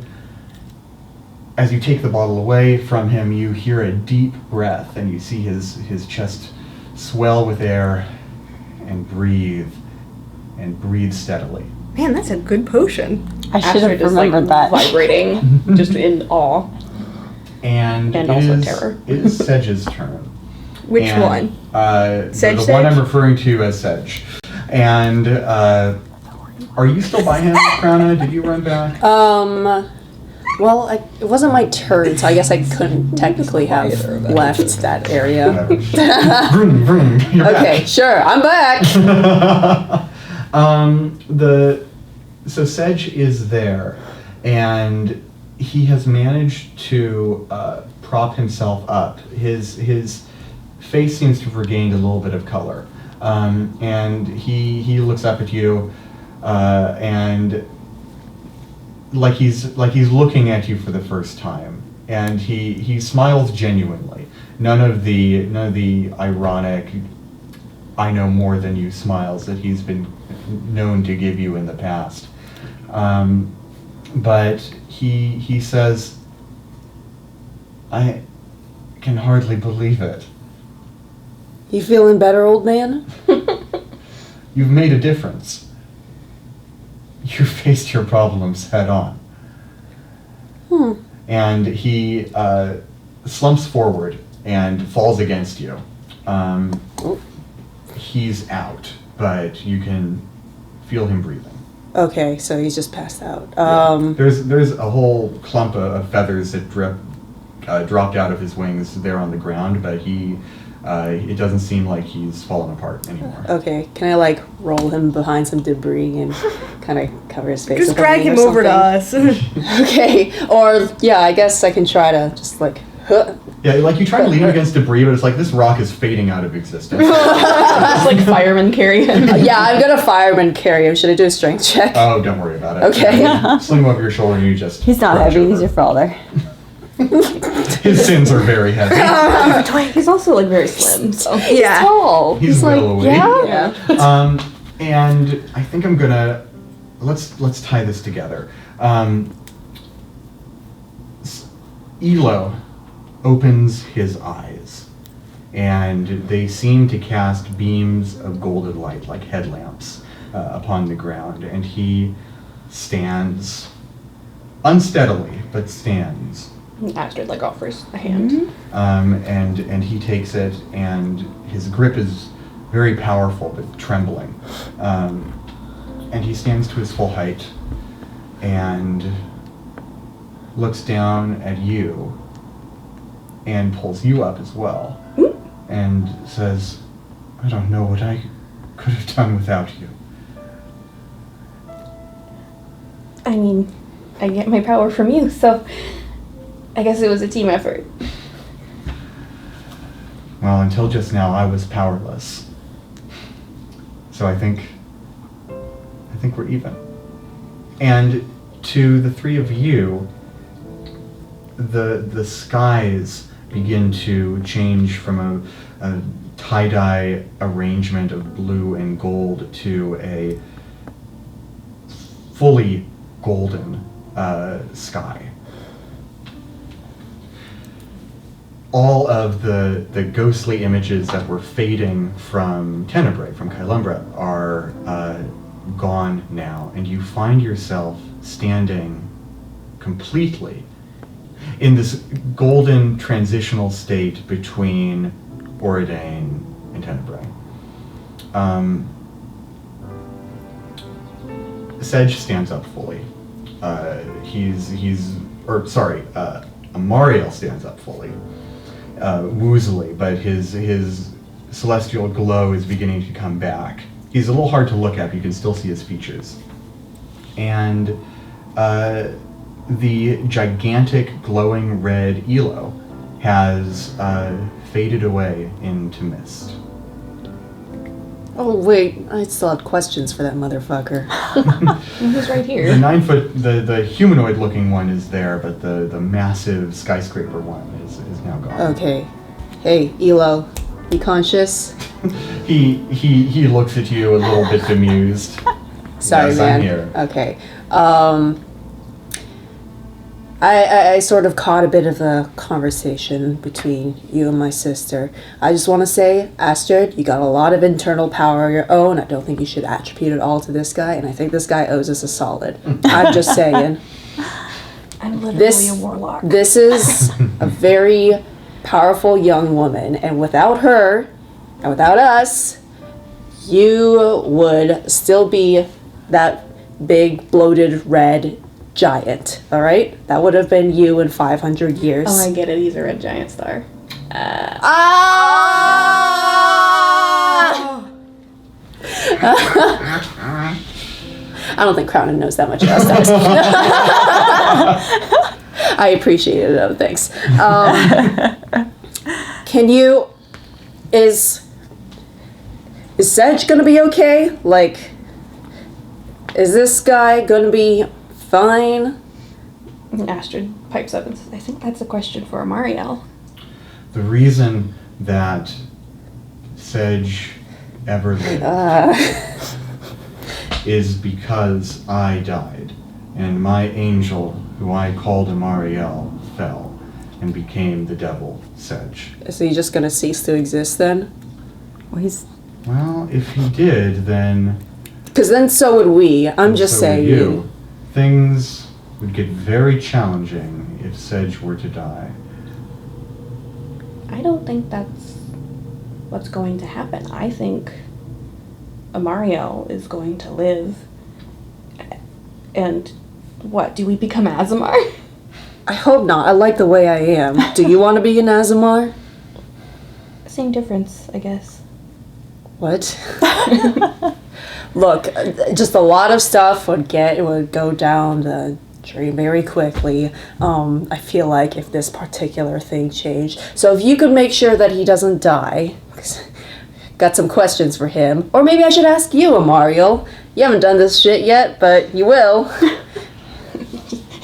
[SPEAKER 1] take the bottle away from him, you hear a deep breath, and you see his chest swell with air and breathe steadily.
[SPEAKER 7] Man, that's a good potion.
[SPEAKER 8] I should have
[SPEAKER 6] Astrid is
[SPEAKER 8] remembered that.
[SPEAKER 6] vibrating, just in awe.
[SPEAKER 1] And
[SPEAKER 6] And
[SPEAKER 1] it
[SPEAKER 6] also
[SPEAKER 1] is-
[SPEAKER 6] terror.
[SPEAKER 1] It is Sedge's turn.
[SPEAKER 7] Which
[SPEAKER 1] And,
[SPEAKER 7] one?
[SPEAKER 1] The
[SPEAKER 7] Sedge?
[SPEAKER 1] one I'm referring to as Sedge. And are you still by him, Krana? Did you run back?
[SPEAKER 9] Well, it wasn't my turn, so I guess I couldn't technically have left that area.
[SPEAKER 1] Vroom, vroom, you're
[SPEAKER 9] Okay, sure, I'm back.
[SPEAKER 1] So Sedge is there, and he has managed to prop himself up. His face seems to have regained a little bit of color, and he looks up at you, and like he's looking at you for the first time, and he smiles genuinely. None of the ironic "I know more than you" smiles that he's been known to give you in the past. But he says, "I can hardly believe it.
[SPEAKER 9] You feeling better, old man?
[SPEAKER 1] You've made a difference. You faced your problems head on." And he slumps forward and falls against you. He's out, but you can feel him breathing.
[SPEAKER 9] Okay, so he's just passed out.
[SPEAKER 1] There's a whole clump of feathers that dropped out of his wings there on the ground, but it doesn't seem like he's fallen apart anymore.
[SPEAKER 9] Okay, can I roll him behind some debris and kind of cover his face?
[SPEAKER 7] Just
[SPEAKER 9] with
[SPEAKER 7] drag
[SPEAKER 9] something
[SPEAKER 7] him
[SPEAKER 9] or
[SPEAKER 7] over to
[SPEAKER 9] something?
[SPEAKER 7] us.
[SPEAKER 9] Okay, or yeah, I guess I can try to just huh.
[SPEAKER 1] Yeah, you try to lean against debris, but it's like this rock is fading out of existence.
[SPEAKER 6] Just like firemen carry him.
[SPEAKER 9] Yeah, I'm gonna fireman carry him. Should I do a strength check?
[SPEAKER 1] Oh, don't worry about it.
[SPEAKER 9] Okay.
[SPEAKER 1] Sling him over your shoulder and you just...
[SPEAKER 8] He's not
[SPEAKER 1] crouch
[SPEAKER 8] heavy,
[SPEAKER 1] over.
[SPEAKER 8] he's your father.
[SPEAKER 1] His sins are very heavy.
[SPEAKER 6] He's also like very slim, so.
[SPEAKER 7] Yeah.
[SPEAKER 6] Tall.
[SPEAKER 1] He's willowy.
[SPEAKER 6] Yeah.
[SPEAKER 1] And I think I'm gonna... Let's tie this together. Elo opens his eyes, and they seem to cast beams of golden light like headlamps upon the ground, and he stands unsteadily, but stands.
[SPEAKER 6] Astrid offers a hand.
[SPEAKER 1] And he takes it, and his grip is very powerful but trembling. And he stands to his full height and looks down at you and pulls you up as well, and says, "I don't know what I could have done without you."
[SPEAKER 6] I mean, I get my power from you, so I guess it was a team effort.
[SPEAKER 1] Well, until just now, I was powerless. So I think we're even. And to the three of you, the skies begin to change from a tie-dye arrangement of blue and gold to a fully golden sky. All of the ghostly images that were fading from Tenebrae, from Kailumbra, are gone now, and you find yourself standing completely in this golden transitional state between Auredane and Tenebrae. Sedge stands up fully. Amariel stands up fully, woozily, but his celestial glow is beginning to come back. He's a little hard to look at, but you can still see his features. And the gigantic glowing red Elo has faded away into mist.
[SPEAKER 9] Oh, wait. I still had questions for that motherfucker.
[SPEAKER 6] He's right
[SPEAKER 1] The
[SPEAKER 6] here.
[SPEAKER 1] 9 foot, the humanoid looking one is there, but the massive skyscraper one is now gone.
[SPEAKER 9] Okay. Hey, Elo. You conscious?
[SPEAKER 1] He looks at you a little bit bemused.
[SPEAKER 9] Sorry,
[SPEAKER 1] Yes,
[SPEAKER 9] man.
[SPEAKER 1] I'm here.
[SPEAKER 9] Okay. I sort of caught a bit of a conversation between you and my sister. I just want to say, Astrid, you got a lot of internal power of your own. I don't think you should attribute it all to this guy, and I think this guy owes us a solid. I'm just saying.
[SPEAKER 6] I'm literally
[SPEAKER 9] This-
[SPEAKER 6] a warlock.
[SPEAKER 9] This is a very powerful young woman, and without her, and without us, you would still be that big, bloated, red giant, alright? That would have been you in 500 years.
[SPEAKER 6] Oh, I get it. He's a red giant star.
[SPEAKER 9] I don't think Crownin knows that much about stars. I appreciate it, though. Thanks. Can you... Is Sedge gonna be okay? Like, is this guy gonna be fine?
[SPEAKER 6] Astrid pipes up and says, I think that's a question for Amariel.
[SPEAKER 1] The reason that Sedge ever lived is because I died, and my angel, who I called Amariel, fell and became the devil, Sedge.
[SPEAKER 9] Is he just gonna cease to exist then?
[SPEAKER 8] Well, he's
[SPEAKER 1] Well, if he did, then
[SPEAKER 9] Because then so would we. I'm just
[SPEAKER 1] so would
[SPEAKER 9] saying.
[SPEAKER 1] you. Things would get very challenging if Sedge were to die.
[SPEAKER 6] I don't think that's what's going to happen. I think Amariel is going to live. And what, do we become Azamar?
[SPEAKER 9] I hope not. I like the way I am. Do you want to be an Azamar?
[SPEAKER 6] Same difference, I guess.
[SPEAKER 9] What? Look, just a lot of stuff would go down the drain very quickly. I feel like if this particular thing changed. So if you could make sure that he doesn't die, 'cause got some questions for him. Or maybe I should ask you, Amariel. You haven't done this shit yet, but you will.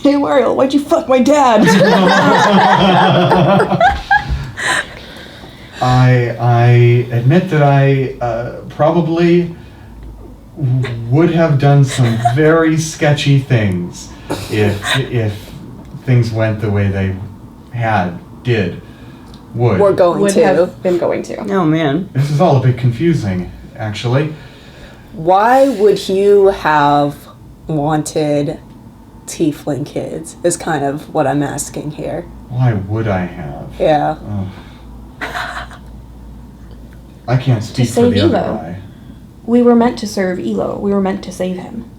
[SPEAKER 6] Hey Amariel, why'd you fuck my dad?
[SPEAKER 1] I admit that I probably would have done some very sketchy things if things went the way they would.
[SPEAKER 9] We're going
[SPEAKER 6] Would
[SPEAKER 9] to.
[SPEAKER 6] have been going to.
[SPEAKER 8] oh man.
[SPEAKER 1] This is all a bit confusing, actually.
[SPEAKER 9] Why would you have wanted tiefling kids is kind of what I'm asking here.
[SPEAKER 1] Why would I have?
[SPEAKER 9] Yeah.
[SPEAKER 1] Oh. I can't speak for
[SPEAKER 6] save
[SPEAKER 1] the other
[SPEAKER 6] Elo.
[SPEAKER 1] guy.
[SPEAKER 6] We were meant to serve Elo. We were meant to save him.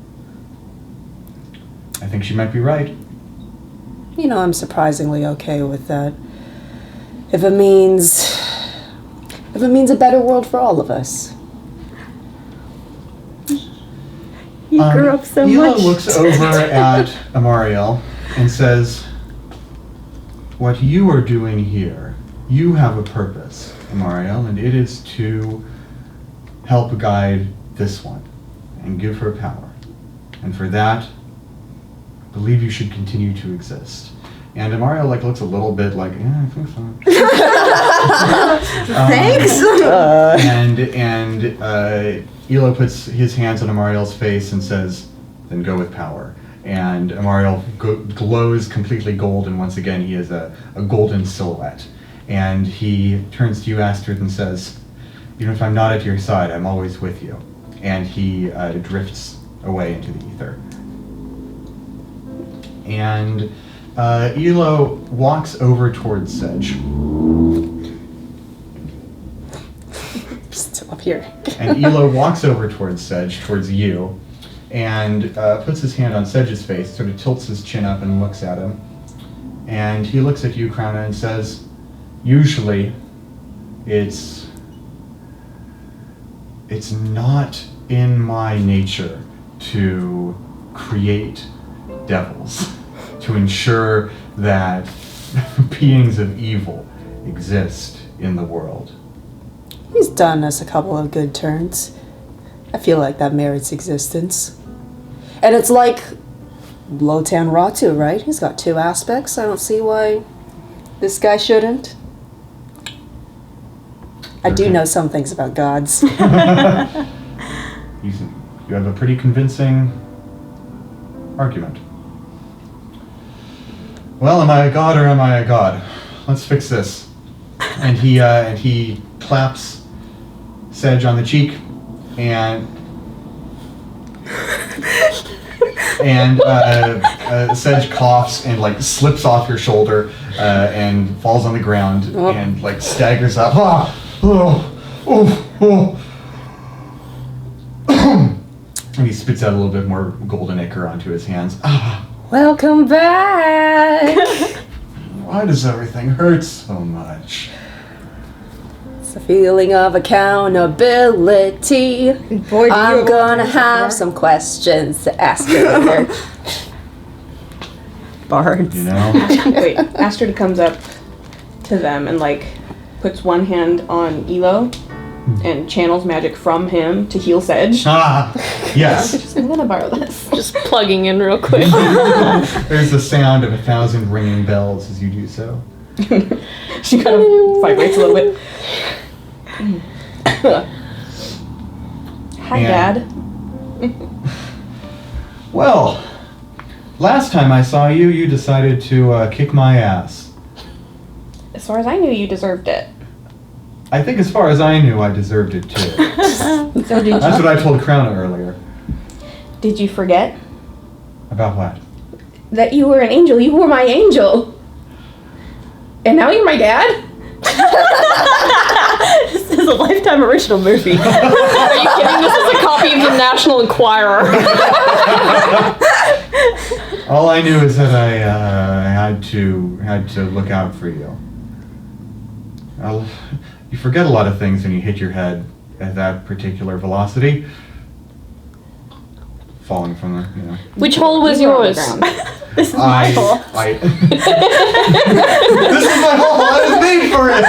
[SPEAKER 1] I think she might be right.
[SPEAKER 9] You know, I'm surprisingly okay with that. If it means a better world for all of us.
[SPEAKER 8] You grew up so
[SPEAKER 1] Elo
[SPEAKER 8] much.
[SPEAKER 1] looks over at Amariel and says, "What you are doing here, you have a purpose, Amariel, and it is to help guide this one and give her power. And for that, I believe you should continue to exist." And Amariel looks a little bit like, "Yeah, I think so."
[SPEAKER 8] Thanks.
[SPEAKER 1] And Elo puts his hands on Amariel's face and says, "Then go with power." And Amariel glows completely gold, and once again he has a golden silhouette. And he turns to you, Astrid, and says, "Even if I'm not at your side, I'm always with you." And he drifts away into the ether. And Elo walks over towards Sedge.
[SPEAKER 9] Still up here.
[SPEAKER 1] And Elo walks over towards Sedge, towards you, and puts his hand on Sedge's face, sort of tilts his chin up and looks at him. And he looks at you, Krona, and says, "Usually, it's not in my nature to create devils, to ensure that beings of evil exist in the world."
[SPEAKER 9] He's done us a couple of good turns. I feel like that merits existence. And it's like Lotan Ratu, right? He's got 2 aspects. I don't see why this guy shouldn't. I do know some things about gods.
[SPEAKER 1] You have a pretty convincing argument. Well, am I a god or am I a god? Let's fix this. And he claps Sedge on the cheek, and Sedge coughs and like slips off your shoulder and falls on the ground and like staggers up. And he spits out a little bit more golden ichor onto his hands.
[SPEAKER 9] Welcome back!
[SPEAKER 1] Why does everything hurt so much?
[SPEAKER 9] It's a feeling of accountability.
[SPEAKER 4] Boy, do
[SPEAKER 9] I'm
[SPEAKER 4] you
[SPEAKER 9] gonna have some questions to ask you later. Bards.
[SPEAKER 1] You know?
[SPEAKER 6] Wait, Astrid comes up to them and like puts one hand on Elo and channels magic from him to heal Sedge.
[SPEAKER 1] Yes.
[SPEAKER 6] I'm gonna borrow this.
[SPEAKER 10] Just plugging in real quick.
[SPEAKER 1] There's the sound of 1,000 ringing bells as you do so.
[SPEAKER 6] She kind of vibrates a little bit. Hi,
[SPEAKER 1] And-
[SPEAKER 6] Dad.
[SPEAKER 1] Well, last time I saw you, you decided to kick my ass.
[SPEAKER 6] As far as I knew, you deserved it.
[SPEAKER 1] I think as far as I knew, I deserved it too.
[SPEAKER 6] So did
[SPEAKER 1] That's what I told Krona earlier.
[SPEAKER 6] Did you forget
[SPEAKER 1] About what?
[SPEAKER 6] that you were an angel? You were my angel. And now you're my dad?
[SPEAKER 10] This is a Lifetime original movie. Are you kidding? This is a copy of the National Enquirer.
[SPEAKER 1] All I knew is that I had to look out for you. You forget a lot of things when you hit your head at that particular velocity. Falling from the,
[SPEAKER 10] Which hole was
[SPEAKER 6] You were on the
[SPEAKER 10] yours?
[SPEAKER 6] ground.
[SPEAKER 10] This is my hole.
[SPEAKER 1] This is my hole. I was made for it.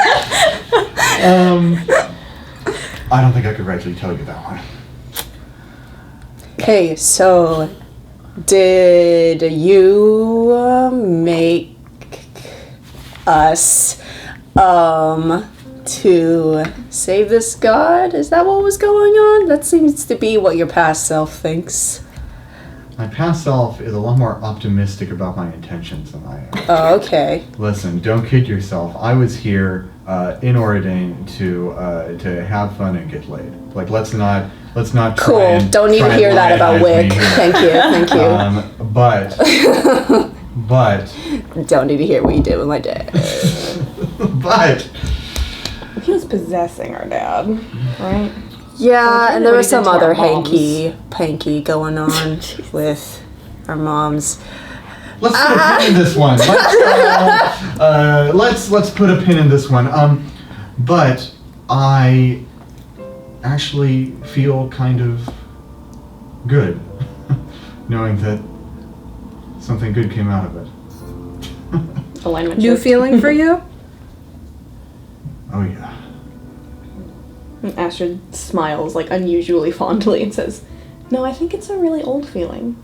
[SPEAKER 1] I don't think I could rightly tell you that one.
[SPEAKER 9] Okay, so did you make us to save this god? Is that what was going on? That seems to be what your past self thinks.
[SPEAKER 1] My past self is a lot more optimistic about my intentions than I am.
[SPEAKER 9] Oh, okay.
[SPEAKER 1] Listen, don't kid yourself. I was here in Auredane to have fun and get laid. Like, let's not try
[SPEAKER 9] Cool.
[SPEAKER 1] and
[SPEAKER 9] Don't need to
[SPEAKER 1] try
[SPEAKER 9] hear
[SPEAKER 1] and
[SPEAKER 9] that about
[SPEAKER 1] lionize
[SPEAKER 9] Wick.
[SPEAKER 1] me here.
[SPEAKER 9] Thank you.
[SPEAKER 1] But
[SPEAKER 9] Don't need to hear what you did with my dad.
[SPEAKER 1] but
[SPEAKER 6] He was possessing our dad, right?
[SPEAKER 9] Yeah, and there
[SPEAKER 6] what
[SPEAKER 9] was
[SPEAKER 6] he
[SPEAKER 9] some
[SPEAKER 6] did to our
[SPEAKER 9] other
[SPEAKER 6] moms.
[SPEAKER 9] hanky going on with our moms.
[SPEAKER 1] let's put a pin in this one. Let's put a pin in this one. But I actually feel kind of good knowing that something good came out of it.
[SPEAKER 6] Alignment
[SPEAKER 3] New
[SPEAKER 6] shift.
[SPEAKER 3] feeling for you?
[SPEAKER 1] Oh yeah.
[SPEAKER 6] And Astrid smiles like unusually fondly and says, "No, I think it's a really old feeling."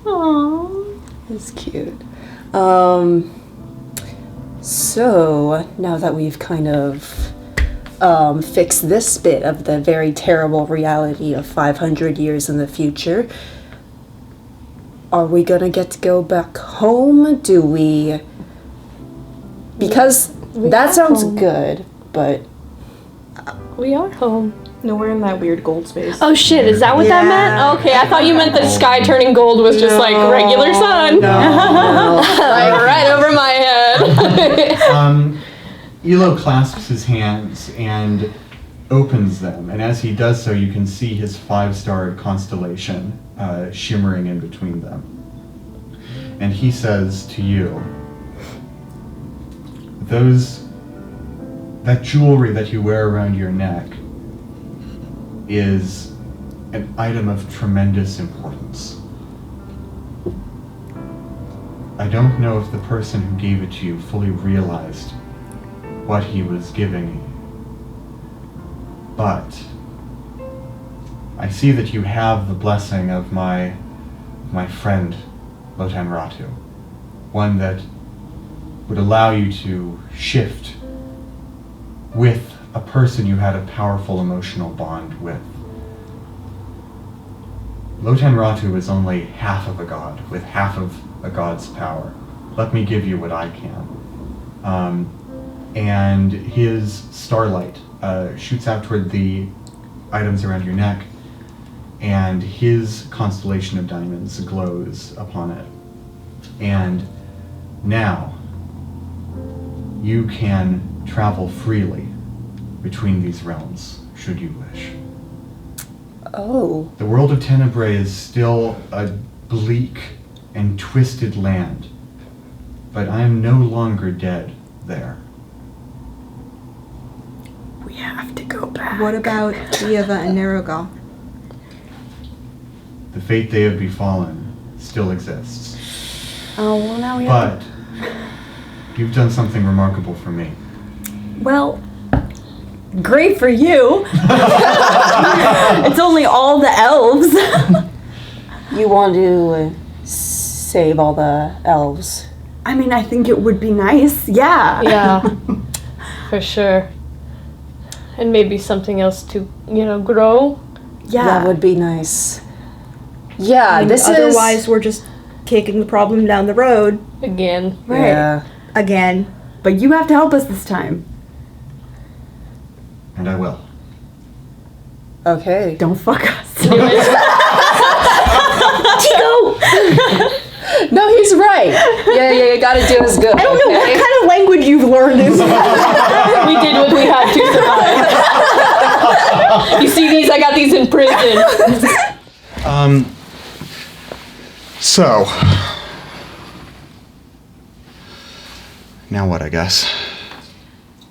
[SPEAKER 9] Aww, that's cute. So now that we've kind of fixed this bit of the very terrible reality of 500 years in the future, are we gonna get to go back home? Do we? Because that sounds good, but
[SPEAKER 10] We are home.
[SPEAKER 6] No, we're in that weird gold space.
[SPEAKER 10] Oh shit, is that what that meant? Okay, I thought you meant the sky turning gold was just like regular sun. Like right over my head.
[SPEAKER 1] Elo clasps his hands and opens them, and as he does so, you can see his 5-starred constellation shimmering in between them. And he says to you, that jewelry that you wear around your neck is an item of tremendous importance. I don't know if the person who gave it to you fully realized what he was giving you, but I see that you have the blessing of my friend, Lotan Ratu. One that would allow you to shift with a person you had a powerful emotional bond with. Lotan Ratu is only half of a god, with half of a god's power. Let me give you what I can. And his starlight shoots out toward the items around your neck, and his constellation of diamonds glows upon it. And now, you can travel freely between these realms, should you wish.
[SPEAKER 9] Oh.
[SPEAKER 1] The world of Tenebrae is still a bleak and twisted land, but I am no longer dead there.
[SPEAKER 8] We have to go back.
[SPEAKER 4] What about Dieva and Nerogal?
[SPEAKER 1] The fate they have befallen still exists.
[SPEAKER 8] Oh, well, now we have
[SPEAKER 1] But you've done something remarkable for me.
[SPEAKER 8] Well, great for you. It's only all the elves.
[SPEAKER 9] You want to save all the elves?
[SPEAKER 8] I mean, I think it would be nice. Yeah.
[SPEAKER 10] Yeah, for sure. And maybe something else to, grow.
[SPEAKER 8] Yeah.
[SPEAKER 9] That would be nice. Yeah,
[SPEAKER 4] Otherwise, we're just kicking the problem down the road
[SPEAKER 10] Again.
[SPEAKER 8] Right.
[SPEAKER 9] Yeah.
[SPEAKER 4] again.
[SPEAKER 8] But you have to help us this time.
[SPEAKER 1] And I will.
[SPEAKER 9] Okay.
[SPEAKER 8] Don't fuck us.
[SPEAKER 9] No, he's right. Yeah, you gotta do us good.
[SPEAKER 4] I don't know what kind of language you've learned.
[SPEAKER 10] We did what we had to survive. You see these? I got these in prison.
[SPEAKER 1] So, now what, I guess?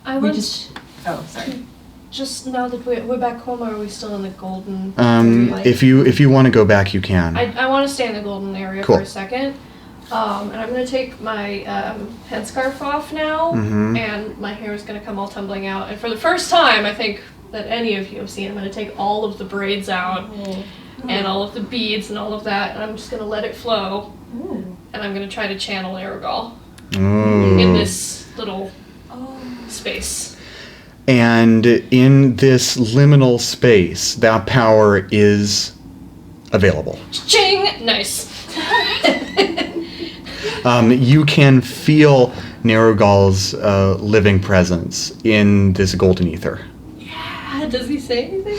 [SPEAKER 2] I
[SPEAKER 5] We
[SPEAKER 2] want
[SPEAKER 5] just. Oh, sorry.
[SPEAKER 2] just now that we're back home, or are we still in the golden?
[SPEAKER 1] If you want to go back, you can.
[SPEAKER 2] I want to stay in the golden area
[SPEAKER 1] Cool.
[SPEAKER 2] for a second. And I'm going to take my headscarf off now,
[SPEAKER 1] Mhm.
[SPEAKER 2] and my hair is going to come all tumbling out. And for the first time, I think that any of you have seen, I'm going to take all of the braids out, and all of the beads and all of that, and I'm just going to let it flow. And I'm going to try to channel Aragal in this little space.
[SPEAKER 1] And in this liminal space, that power is available.
[SPEAKER 2] Ching! Nice.
[SPEAKER 1] You can feel Nerogal's living presence in this golden ether.
[SPEAKER 2] Does he say anything?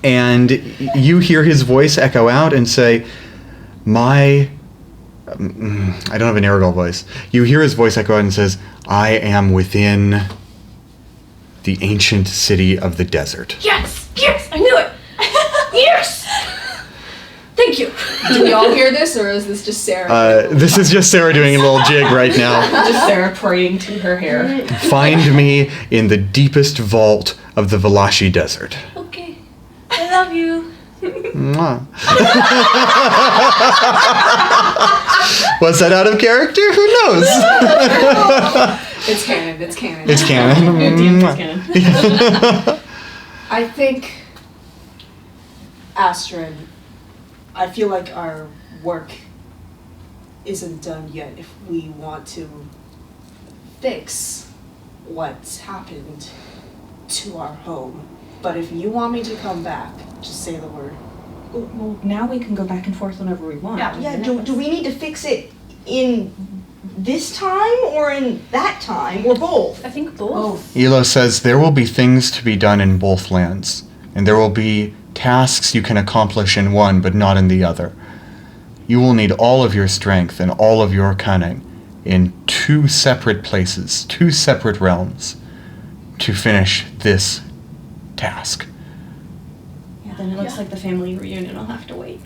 [SPEAKER 1] And you hear his voice echo out and say, I don't have an Nerogal voice. You hear his voice echo out and says, I am within the ancient city of the desert.
[SPEAKER 2] Yes! Yes! I knew it! Yes! Thank you.
[SPEAKER 3] Do we all hear this, or is this just Sarah?
[SPEAKER 1] This is just Sarah doing a little jig right now.
[SPEAKER 6] Just Sarah praying to her hair.
[SPEAKER 1] Find me in the deepest vault of the Valashi Desert.
[SPEAKER 2] Okay. I love you.
[SPEAKER 1] Mwah. Was that out of character? Who knows?
[SPEAKER 3] It's canon. It's canon.
[SPEAKER 1] It's canon. Mwah.
[SPEAKER 3] I think, Astrid, I feel like our work isn't done yet if we want to fix what's happened to our home. But if you want me to come back, just say the word.
[SPEAKER 6] Well, now we can go back and forth whenever we want.
[SPEAKER 4] Yeah, do we need to fix it in this time or in that time or both?
[SPEAKER 2] I think both.
[SPEAKER 1] Elo says there will be things to be done in both lands, and there will be tasks you can accomplish in one but not in the other. You will need all of your strength and all of your cunning in two separate places, two separate realms, to finish this task.
[SPEAKER 6] Yeah, then it looks like the family reunion will have to wait.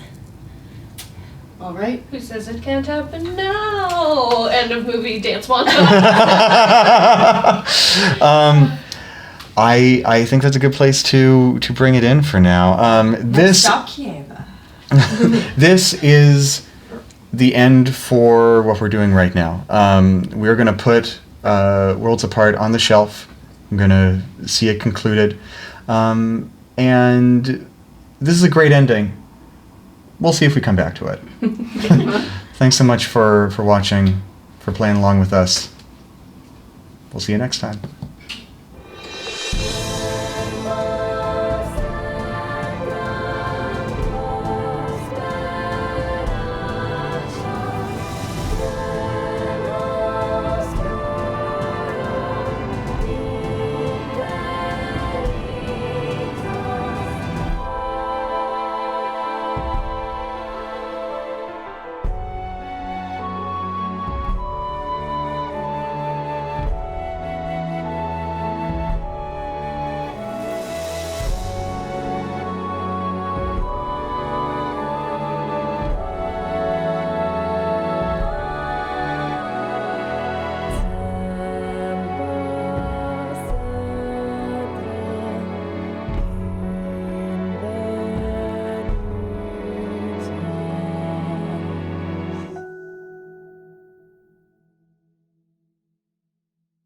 [SPEAKER 3] All right.
[SPEAKER 2] Who says it can't happen now? End of movie dance montage.
[SPEAKER 1] I think that's a good place to bring it in for now. This is the end for what we're doing right now. We're going to put Worlds Apart on the shelf. I'm going to see it concluded. And this is a great ending. We'll see if we come back to it. Thanks so much for watching, for playing along with us. We'll see you next time.